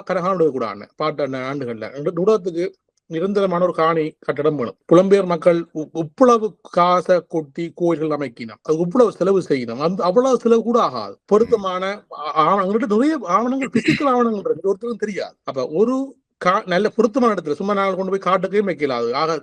கனகான கூடாது பாட்டு ஆண்டுகள்ல நூலகத்துக்கு நிரந்தரமான ஒரு காணி கட்டடம் வேணும். புலம்பெயர் மக்கள் உப்புளவு காசை கொட்டி கோயில்கள் அமைக்கணும், அது உப்புளவு செலவு செய்யணும். அந்த அவ்வளவு செலவு கூட ஆகாது. பொருத்தமான ஆவணங்கள்ட்ட நிறைய ஆவணங்கள் பிசிக்கல் ஆவணங்கள் இருக்கு, ஒருத்தருக்கும் தெரியாது. அப்ப ஒரு நல்ல பொருத்தமான இடத்துல சும்மா நாங்கள் கொண்டு போய் காட்டுக்கையும் வைக்கலாது, ஆக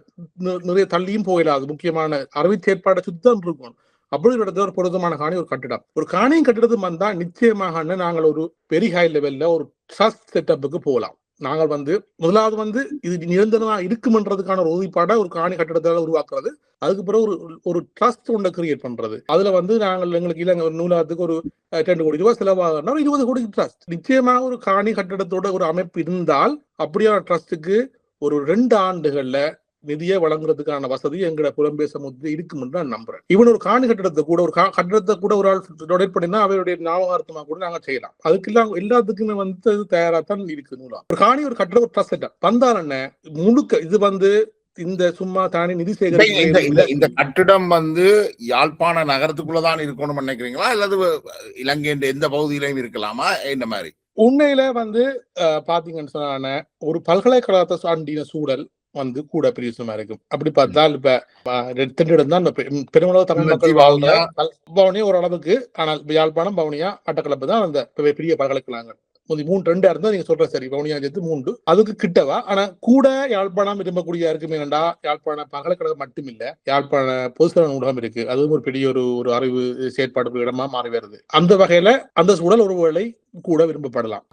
நிறைய தள்ளியும் போயிடாது. முக்கியமான அறிவிச்ச ஏற்பாடு சுத்தம் இருக்கும். அப்படி ஒரு இடத்துல ஒரு பொருத்தமான காணி ஒரு கட்டிடம், ஒரு காணியும் கட்டிடத்தும் வந்தா நிச்சயமாக நாங்கள் ஒரு பெரிய ஹை லெவல்ல ஒரு ட்ரஸ்ட் செட்டப்புக்கு போகலாம். நாங்கள் வந்து முதலாவது வந்து இது நிரந்தரமா இருக்கும்ன்றதுக்கான ஒரு உறுதிப்பாடா ஒரு காணி கட்டிடத்தை உருவாக்குறது. அதுக்கு பிறகு ஒரு ட்ரஸ்ட் ஒன்றை கிரியேட் பண்றது. அதுல வந்து நாங்கள் எங்களுக்கு இலங்கை நூலகத்துக்கு ஒரு 2 கோடி ரூபாய் செலவாக 20 கோடி ட்ரஸ்ட். நிச்சயமாக ஒரு காணி கட்டிடத்தோட ஒரு அமைப்பு இருந்தால் அப்படியான ட்ரஸ்டுக்கு ஒரு 2 ஆண்டுகள்ல நிதியை வழங்குறதுக்கான வசதி எங்கட புலம்பெயர் சமூகத்தில் இருக்கும் என்று நான் நம்புறேன். இவன் ஒரு காணி கட்டிடத்தை கூட ஒரு ஆள் டொனேட் பண்ணினா அவருடைய ஞாபகார்த்தமா கூட நாங்க செய்யலாம். அதுக்கு எல்லாத்துக்குமே வந்து தயாராத்தான் இருக்கு நூலகம். ஒரு காணி ஒரு கட்டிட ஒரு ட்ரஸ்ட் வந்தால் என்ன முழுக்க இது வந்து இந்த சும்மா தானே நிதி சேகரிப்பு. இந்த கட்டிடம் வந்து யாழ்ப்பாண நகரத்துக்குள்ளதான் இருக்கணும்னு நினைக்கிறீங்களா, அல்லது இலங்கையின் எந்த பகுதியிலையும் இருக்கலாமா? இந்த மாதிரி உண்மையில வந்து பாத்தீங்கன்னு சொன்ன ஒரு பல்கலைக்கழகத்தை சாண்டின சூழல் வந்து கூட பிரிசமா இருக்கும். அப்படி பார்த்தால் இப்ப தென்னிடம் தான் பெருமளவு தமிழ் மக்கள் வாழ்ற பவுனியா ஓரளவுக்கு. ஆனால் யாழ்ப்பாணம், பவுனியா, மட்டக்களப்பு தான் அந்த பெரிய பல்கலைக்கழகங்கள். 3-2 இருந்தா நீங்க சொல்ற சரி, பவுனியா சேர்த்து 3 அதுக்கு கிட்டவா. ஆனா கூட யாழ்ப்பாணம் விரும்பக்கூடிய இருக்குமே வேண்டா. யாழ்ப்பாண பல்கலைக்கழகம் மட்டும் இல்ல, யாழ்ப்பாண பொதுசேவை நூலகம் இருக்கு. அதுவும் ஒரு பெரிய ஒரு அறிவு செயற்பாடு இடமா மாறி வருது. அந்த வகையில அந்த சூழல் ஒருவேளை கூட விரும்பப்படலாம்.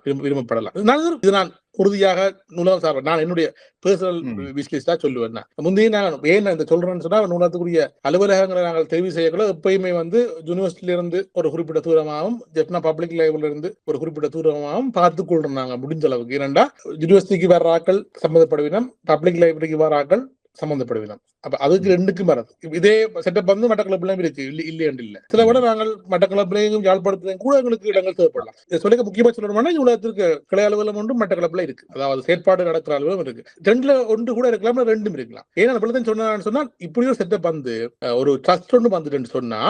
இது நான் உறுதியாக நூலகம் சார்பு நான் என்னுடைய பர்சனல் விஸ்லிஸ்டா சொல்லுவேன். முந்தைய நான் ஏன் இந்த சொல்றேன்னு சொன்னா நூலகத்துக்குரிய அலுவலகங்களை நாங்கள் தெரிவு செய்யக்கூட எப்பயுமே வந்து யூனிவர்சிட்டியில இருந்து ஒரு குறிப்பிட்ட தூரமாகவும் ஜெப்னா பப்ளிக் லைப்ரரியில இருந்து ஒரு குறிப்பிட்ட தூரமாகவும் பார்த்துக் கொள்றோம் நாங்க முடிஞ்ச அளவுக்கு. ஏனென்றா யூனிவர்சிட்டிக்கு வர ஆக்கள் சம்மந்தப்படுவினம், பப்ளிக் லைப்ரரிக்கு வர ஆக்கள் சம்பந்தப்படுவினம். அப்ப அதுக்கு ரெண்டுக்கும் வராது. இதே செட்டப் வந்து மட்டக்களப்பிலையும் இருக்கு, இல்லையண்டு இல்ல. சில விட நாங்கள் மட்டக்களப்பிலையும் யாழ்ப்பாணத்திலையும் கூட எங்களுக்கு இடங்கள் தேவைப்படலாம். சொல்லிக்க முக்கியமா சொல்லணும்னா உலகத்திற்கு கிளை அலுவலகம் ஒன்றும் மட்டக்களப்பில இருக்கு, அதாவது செயற்பாடு நடக்கிற அலுவலகம் இருக்கு. ரெண்டுல ஒன்று கூட இருக்கலாம், ரெண்டும் இருக்கலாம். ஏன்னா சொன்னா இப்படி ஒரு செட்டப் வந்து ஒரு ட்ரஸ்ட் ஒன்று வந்துட்டு சொன்னா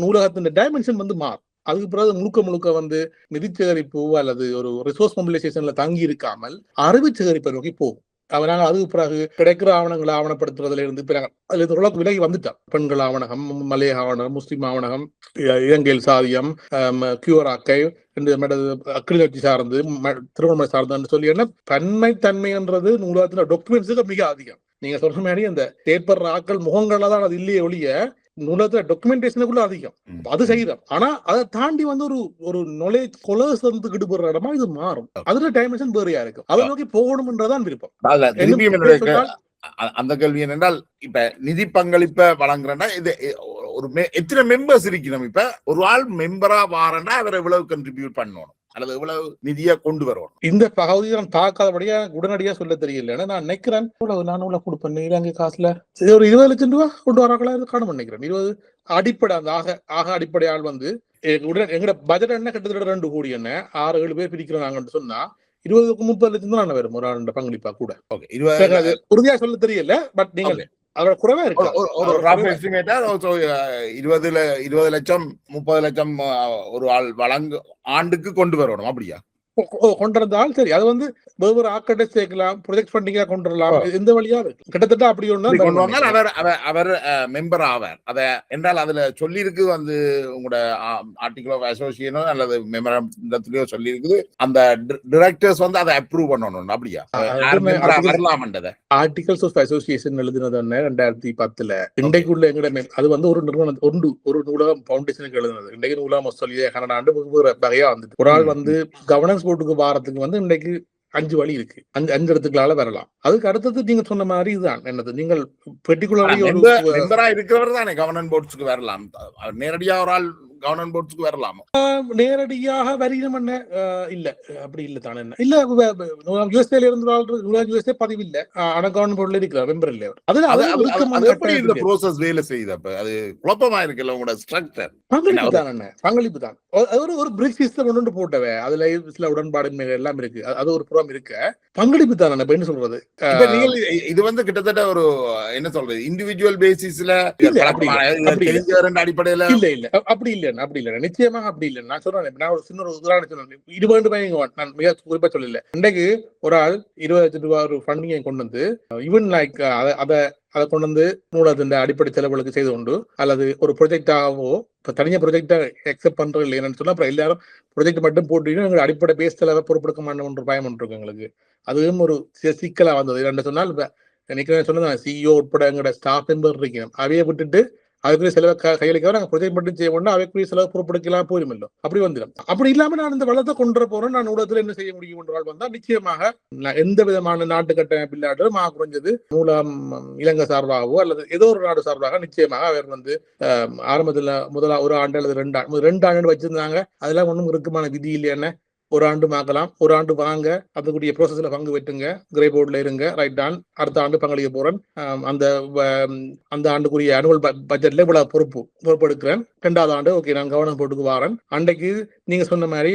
நூலகத்தின் டைமென்ஷன் வந்து மாறும். அதுக்கு பிறகு முழுக்க வந்து நிதி சேகரிப்பு அல்லது ஒரு ரிசோர்ஸ் மொபிலைசேஷன்ல தங்கி இருக்காமல் அறிவு சேகரிப்பை நோக்கி போகும். அவனால அதுக்கு பிறகு கிடைக்கிற ஆவணங்களை ஆவணப்படுத்துறதுல இருந்து அதுல ஓரளவுக்கு விலகி வந்துட்டான். பெண்கள் ஆவணகம், மலைய ஆவணகம், முஸ்லிம் ஆவணகம், இலங்கையில் சாதியம், கியூராக்கை, கிளிநொச்சி சார்ந்து, திருவண்ணாமலை சார்ந்து சொல்லி என்ன தன்மை நூலகத்துல டாக்குமெண்ட்ஸுக்கு மிக அதிகம். நீங்க சொல்ற மாதிரி அந்த தேர்ப்படுற ஆக்கள் முகங்கள்ல தான் அது இல்லையே ஒழிய நூலகத்துல டாக்குமெண்டேஷனுக்குள்ள அதிகம். அது செய்யறோம். ஆனா அதை தாண்டி வந்து ஒரு நாலேஜ் கொலர்ஸ் வந்து கிடுபடுற இடமா இது மாறும். அதுல டைமென்ஷன் வேறையா இருக்கும். அதை நோக்கி போகணும்ன்றதான் விருப்பம். அந்த கேள்வி என்னென்றால், இப்ப நிதி பங்களிப்பை வழங்குறேன்னா இது ஒரு எத்தனை மெம்பர்ஸ் இருக்கணும்? இப்ப ஒரு ஆள் மெம்பரா வாரன்னா அவர் எவ்வளவு கண்ட்ரிபியூட் பண்ணணும் அல்லது எவ்வளவு நிதியா கொண்டு வரணும்? இந்த பகுதியை நான் பார்க்காதபடியா உடனடியா சொல்ல தெரியல. நான் நினைக்கிறேன் நான் உள்ள கொடுப்பேன் இலங்கை காசுல ஒரு 20 லட்சம் ரூபாய் கொண்டு வராங்களா காணும் நினைக்கிறேன். 20 அடிப்படை அந்த ஆக அடிப்படையால் வந்து எங்கட பட்ஜெட் என்ன கிட்டத்தட்ட 2 கோடி என்ன 6-7 பேர் பிரிக்கிறாங்கன்னு சொன்னா 20-30 லட்சம் தான் வரும் ஒரு ஆண்டு பங்களிப்பா கூட. உறுதியா சொல்ல தெரியல, பட் நீங்கள் அதோட குறைவா இருக்கு. ஒரு ரஃப் எஸ்டிமேட்டா 20 லட்சம் 30 லட்சம் ஒரு ஆள் ஆண்டுக்கு கொண்டு வரணும், அப்படியா? கொண்டு வந்தால் சரி. அது வந்து வெவ்வேறு ஆக்கட்டை சேர்க்கலாம், ப்ரொஜெக்ட் ஃபண்டிங்கா கொண்டு வரலாம். எந்த வழியா கிட்டத்தட்ட அப்படி ஒண்ணு அவர் மெம்பர் ஆவார். அத என்றால் அதுல சொல்லி இருக்கு வந்து உங்களோட ஆர்டிகல் ஆஃப் அசோசியேஷனோ அல்லது மெமரண்டத்திலயோ சொல்லி இருக்குது அந்த டிரெக்டர்ஸ் வந்து அதை அப்ரூவ் பண்ணணும், அப்படியா? ஆர்டிகல்ஸ் ஆஃப் அசோசியேஷன் எழுதினது 2010 இன்றைக்குள்ள எங்கட அது வந்து ஒரு நிறுவனம் ஒரு நூலகம் பவுண்டேஷனுக்கு எழுதினது. இன்றைக்கு நூலகம் ஆஸ்திரேலியா கனடாண்டு வகையா வந்து ஒரு ஆள் வந்து கவர்னன்ஸ் போர்டுக்கு வாரத்துக்கு வந்து இன்றைக்கு 5 வழி இருக்கு. 5 இடத்துக்களால வரலாம். அதுக்கு அடுத்தது நீங்க சொன்ன மாதிரி இதுதான் என்னது, நீங்கள் பெர்டிகுலர்லி மெம்பரா இருக்கிறவர் தானே கவர்னன்ஸ் போர்ட்ஸ்க்கு வரலாம். நேரடியா ஒரு ஆள் கவர்னன்ஸ் போர்ட்ஸ்க்கு வரலாம். நேரடியாக வரினம் என்ன இல்ல, அப்படி இல்ல தானே என்ன இல்ல. யுஎஸ்ஏல இருந்து யுஎஸ்ஏ பதிவு இல்ல, ஆனா கவர்னன்ஸ் போர்ட்ல இருக்கிற மெம்பர் இல்ல. அது எப்படி இந்த ப்ரோசஸ் வேலை செய்யுது? அப்ப அது குழப்பமா இருக்குல்ல உங்களோட ஸ்ட்ரக்சர்? பங்களிப்பு தான் ஒரு பிரிக் சிஸ்டம் கொண்டு போட்டவே, அதுல சில உடன்பாடு எல்லாம் இருக்கு. அது ஒரு புறம் இருக்கு. பங்களிப்பு தான் என்ன சொல்றது. இது வந்து கிட்டத்தட்ட ஒரு என்ன சொல்றது இண்டிவிஜுவல் பேசிஸ்ல அடிப்படையில இல்ல அப்படி இல்ல. அப்படி இல்ல, நிச்சயமாக அப்படி இல்லை. நான் சொல்றேன், நான் ஒரு சின்ன உதாரணம் சொன்னேன். 20 நான் மிக குறிப்பா சொல்லல. இன்றைக்கு ஒரு ஆள் 20 லட்சம் ரூபாய் ஒரு ஃபண்டிங்கை கொண்டு வந்து ஈவன் லைக் அதை கொண்டு வந்து நூலகத்தின் அடிப்படை செலவுகளுக்கு செய்து கொண்டு அல்லது ஒரு ப்ரொஜெக்டாகவோ இப்ப தனியா ப்ரொஜெக்டா அக்செப்ட் பண்றது இல்லை என்னன்னு சொன்னா அப்புறம் எல்லாரும் ப்ரொஜெக்ட் மட்டும் போட்டு எங்களுக்கு அடிப்படை பேஸ் செலவை பொறுப்பெடுக்க மாட்டோம் பயம் இருக்கு எங்களுக்கு. அதுவும் ஒரு சிக்கலா வந்தது. ரெண்டு சொன்னால் எனக்கு சொன்னதான் சிஇஓ உட்பட எங்களோட ஸ்டாஃப் மெம்பர் இருக்கணும், அவையை விட்டுட்டு அதுக்குரிய செலவை கையளிக்க நாங்கள் ப்ரொஜெக்ட் மட்டும் செய்ய வேண்டாம், அவைக்குரிய செலவு பொறுப்பெடுக்கலாம் போயிருமല്ലോ. அப்படி வந்துடும். அப்படி இல்லாம நான் இந்த வளத்தை கொண்டு போறேன், நான் ஊடகத்தில் என்ன செய்ய முடியும் என்றால் வந்தால் நிச்சயமாக எந்த விதமான நாட்டு கட்டமைப்பு இல்லாட்டாலும் குறைஞ்சது மூலம் இலங்கை சார்பாகவோ அல்லது ஏதோ ஒரு நாடு சார்பாக நிச்சயமாக அவர் வந்து ஆரம்பத்துல ஒரு ஆண்டு அல்லது 2 ஆண்டு வச்சிருந்தாங்க. அதெல்லாம் ஒன்றும் இருக்குமான விதி இல்லையானே. ஒரு ஆண்டு மாக்கலாம், ஒரு ஆண்டு வாங்க, அதுக்குரிய ப்ரோசஸ்ல பங்கு வெட்டுங்க, கிரே போர்ட்ல இருங்க, ரைட் டான், அடுத்த ஆண்டு பங்களிக்க போறேன், அந்த ஆண்டுக்குரிய அனுவல் பட்ஜெட்ல இவ்வளவு பொறுப்பு எடுக்கிறேன், 2வது ஆண்டு ஓகே நான் கவர்னன்ஸ் போர்டுக்கு வாரேன். அன்றைக்கு நீங்க சொன்ன மாதிரி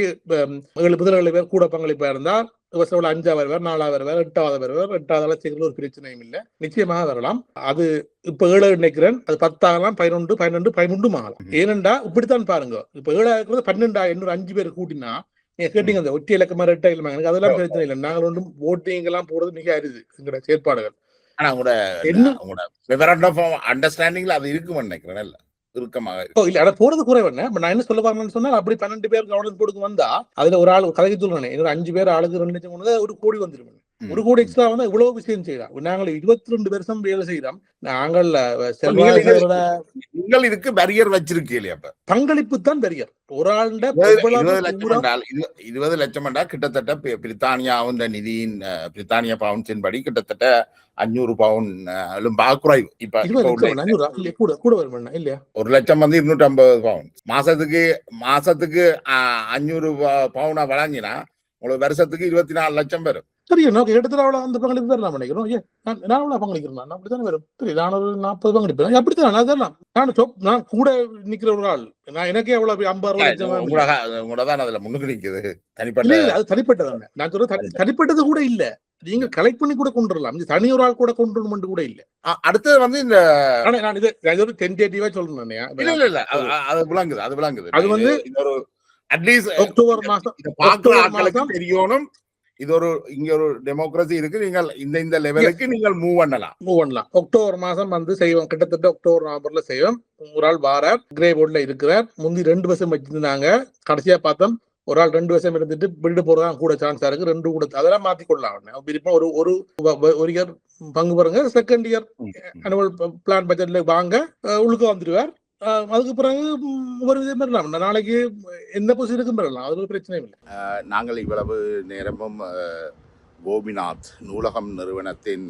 7 பேர் கூட பங்களிப்பா இருந்தா 5வது பேர் 4வது பேர் 8வது பேர் 8வது சேர்க்கறது ஒரு பிரச்சனையும் இல்லை, நிச்சயமாக வரலாம். அது இப்ப 7 நினைக்கிறேன், அது 10 ஆகலாம், 11, 12, 13 ஆகலாம். ஏனென்றா இப்படித்தான் பாருங்க, இப்ப 7 இருக்கிறது 12 இன்னொரு 5 பேர் கூட்டினா நீங்க கேட்டீங்க அந்த ஒட்டி இலக்கமா 2 இலக்கமா, எனக்கு அதெல்லாம் பிரச்சனை இல்லை. நாங்கள் ஒன்றும் ஓட்டிங் எல்லாம் போறது மிக அரிது எங்களோட செயற்பாடுகள். ஆனா உங்களோட மெமரண்டம் ஆஃப் அண்டர்ஸ்டாண்டிங்ல அது இருக்குன்னு நினைக்கிறேன். இல்ல இருக்கமாக இல்ல அட போறது குறைவு. நான் என்ன சொல்ல வரேன்னு சொன்னா அப்படி 12 பேர் கவர்னன்ஸ் போர்டுக்கு வந்தா அதுல ஒரு ஆள் கதைக்கு சொல்றேன், இன்னொரு 5 பேர் ஆளுக்கு 2 லட்சம் 1 கோடி வந்துடும். 1 கோடி எக்ஸ்ட்ரா வந்து இவ்வளவு விஷயம் செய்யலாம். நாங்கள் 22 வருஷம் வேலை செய்யறோம். நாங்கள் நீங்கள் இதுக்கு பேரியர் வச்சிருக்கீங்களே அப்ப பங்களிப்பு தான் பெரியர். ஒரு ஆண்ட 20 லட்சம் என்றால் 20 லட்சம் என்றால் கிட்டத்தட்ட பிரித்தானியாவும் நிதியின் பிரித்தானிய பவுன்ஸின் படி கிட்டத்தட்ட 500 பவுன் குறைவு. இப்ப 1 லட்சம் வந்து 250 பவுன் மாசத்துக்கு 500 பவுனா வழங்கினா உங்களுக்கு வருஷத்துக்கு 24 லட்சம் வரும். சரி, எனக்கு எடுத்துட்டு அவ்வளோ அந்த பங்களிப்பு தான் நான் நினைக்கிறோம். நான் அவ்வளோ பங்களிக்கிறேன், நான் அப்படித்தானே வரும். சரி, நான் ஒரு 40 பங்களிப்பேன், அப்படித்தான் அதெல்லாம். நான் கூட நிக்கிற ஒரு ஆள், நான் எனக்கே அவ்வளவு 50 லட்சம் தான் அதுல முன்னுக்கு நிக்குது. தனிப்பட்ட அது தனிப்பட்டதானே, நான் சொல்றது தனிப்பட்டது கூட இல்ல. நீங்க கலெக்ட் பண்ணி கூட கொண்டு வரலாம், தனி ஒரு ஆள் கூட கொண்டு வரணும் கூட இல்ல. அடுத்தது வந்து இந்த நான் இது டென்டேட்டிவா சொல்றேன். இல்ல அது விளங்குது. அது வந்து ஒரு அட்லீஸ்ட் அக்டோபர் மாசம் தெரியணும். இது இங்க ஒரு டெமோக்ரஸி இருக்கு, நீங்கள் இந்த லெவலுக்கு நீங்கள் மூவ் பண்ணலாம். அக்டோபர் மாசம் வந்து செய்வோம், கிட்டத்தட்ட அக்டோபர் நவம்பர்ல செய்வோம். ஒரு ஆள் வாரார், கிரே போர்ட்ல இருக்கிறார். முந்தி 2 வருஷம் வச்சிருந்தாங்க, கடைசியா பார்த்தோம் ஒரு ஆள் 2 வருஷம் இருந்துட்டு விட்டு போறதான் கூட சான்ஸா இருக்கு. 2 கூட அதெல்லாம் மாத்திக்கொள்ளலாம். ஒரு இயர் பங்கு பாருங்க, செகண்ட் இயர் அனுவல் பிளான் பட்ஜெட்ல வாங்க உள்ளுக்கு வந்துடுவார். அதுக்கு பிறகு ஒரு விதம் பெறலாம், நாளைக்கு எந்த பொசிஷனுக்கும் பெறலாம், அது ஒரு பிரச்சனையும் இல்லை. நாங்கள் இவ்வளவு நேரமும் கோபிநாத் நூலகம் நிறுவனத்தின்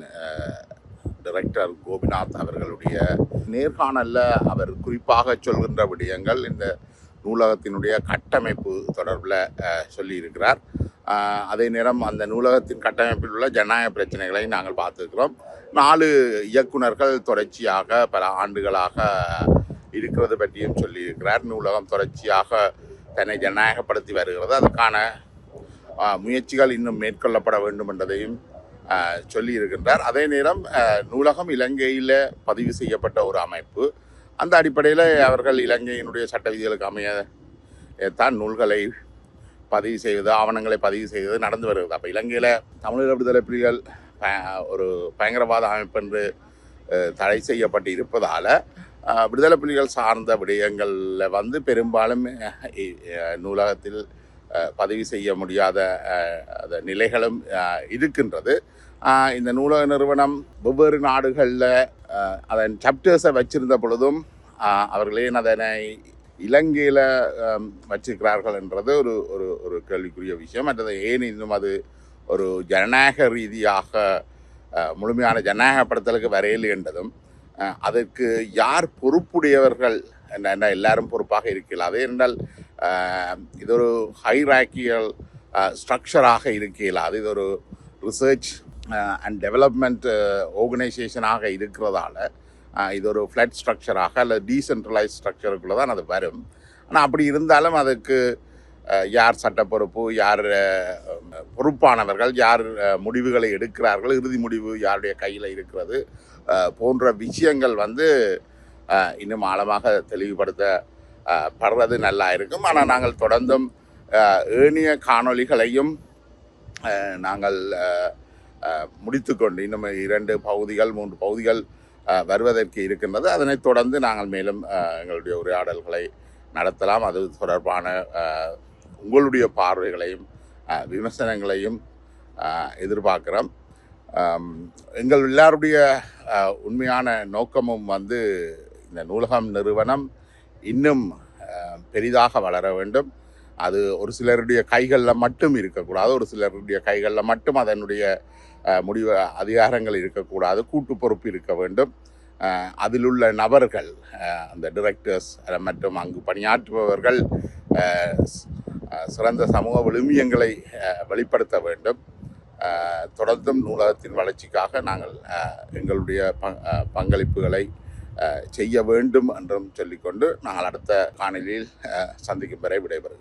டைரக்டர் கோபிநாத் அவர்களுடைய நேர்காணல்ல அவர் குறிப்பாக சொல்கின்ற விடயங்கள் இந்த நூலகத்தினுடைய கட்டமைப்பு தொடர்பில் சொல்லியிருக்கிறார். அதே நேரம் அந்த நூலகத்தின் கட்டமைப்பில் உள்ள ஜனநாயக பிரச்சனைகளை நாங்கள் பார்த்துருக்கிறோம். 4 இயக்குனர்கள் தொடர்ச்சியாக பல ஆண்டுகளாக இருக்கிறது பற்றியும் சொல்லியிருக்கிறார். நூலகம் தொடர்ச்சியாக தன்னை ஜனநாயகப்படுத்தி வருகிறது, அதுக்கான முயற்சிகள் இன்னும் மேற்கொள்ளப்பட வேண்டும் என்பதையும் சொல்லியிருக்கின்றார். அதே நேரம் நூலகம் இலங்கையில் பதிவு செய்யப்பட்ட ஒரு அமைப்பு. அந்த அடிப்படையில் அவர்கள் இலங்கையினுடைய சட்ட விதிகளுக்கு அமைய தான் நூல்களை பதிவு செய்வது, ஆவணங்களை பதிவு செய்வது நடந்து வருகிறது. அப்போ இலங்கையில் தமிழீழ விடுதலை புலிகள் ஒரு பயங்கரவாத அமைப்பு என்று தடை செய்யப்பட்டு இருப்பதால் விடுதலை புலிகள் சார்ந்த விடயங்களில் வந்து பெரும்பாலும் நூலகத்தில் பதிவு செய்ய முடியாத நிலைகளும் இருக்கின்றது. இந்த நூலக நிறுவனம் வெவ்வேறு நாடுகளில் அதன் சாப்டர்ஸை வச்சிருந்த பொழுதும் அவர்கள் ஏன் அதனை இலங்கையில் வச்சிருக்கிறார்கள் என்றது ஒரு கேள்விக்குரிய விஷயம். மற்றது ஏன் இன்னும் அது ஒரு ஜனநாயக ரீதியாக முழுமையான ஜனநாயகப்படுத்தலுக்கு வரையில் என்றதும், அதற்கு யார் பொறுப்புடையவர்கள் என்ன எல்லாரும் பொறுப்பாக இருக்கலாம். அதே என்றால் இது ஒரு ஹைராக்கியல் ஸ்ட்ரக்சராக இருக்கலாம். இது ஒரு ரிசர்ச் அண்ட் டெவலப்மெண்ட் ஆர்கனைசேஷனாக இருக்கிறதால இது ஒரு ஃப்ளட் ஸ்ட்ரக்சராக அல்லது டீசென்ட்ரலைஸ் ஸ்ட்ரக்சருக்குள்ளே தான் அது வரும். ஆனால் அப்படி இருந்தாலும் அதுக்கு யார் சட்ட பொறுப்பு, யார் பொறுப்பானவர்கள், யார் முடிவுகளை எடுக்கிறார்கள், இறுதி முடிவு யாருடைய கையில் இருக்கிறது போன்ற விஷயங்கள் வந்து இன்னும் ஆழமாக தெளிவுபடுத்தப்படுறது நல்லா இருக்கும். ஆனால் நாங்கள் தொடர்ந்தும் ஏனைய காணொளிகளையும் நாங்கள் முடித்துக்கொண்டு இன்னும் 2 பகுதிகள் 3 பகுதிகள் வருவதற்கு இருக்கின்றது. அதனைத் தொடர்ந்து நாங்கள் மேலும் எங்களுடைய உரையாடல்களை நடத்தலாம். அது தொடர்பான உங்களுடைய பார்வைகளையும் விமர்சனங்களையும் எதிர்பார்க்கிறோம். எங்கள் எல்லாருடைய உண்மையான நோக்கமும் வந்து இந்த நூலகம் நிறுவனம் இன்னும் பெரிதாக வளர வேண்டும். அது ஒரு சிலருடைய கைகளில் மட்டும் இருக்கக்கூடாது, ஒரு சிலருடைய கைகளில் மட்டும் அதனுடைய முடிவு அதிகாரங்கள் இருக்கக்கூடாது, கூட்டு பொறுப்பு இருக்க வேண்டும். அதில் உள்ள நபர்கள், அந்த டிரெக்டர்ஸ் மற்றும் அங்கு பணியாற்றுபவர்கள் சிறந்த சமூக விழுமியங்களை வெளிப்படுத்த வேண்டும். தொடர்ந்தும் நூலகத்தின் வளர்ச்சிக்காக நாங்கள் எங்களுடைய பங்களிப்புகளை செய்ய வேண்டும் என்றும் சொல்லிக்கொண்டு நாங்கள் அடுத்த காணொளியில் சந்திக்கும் வரை விடைபெறுகிறோம்.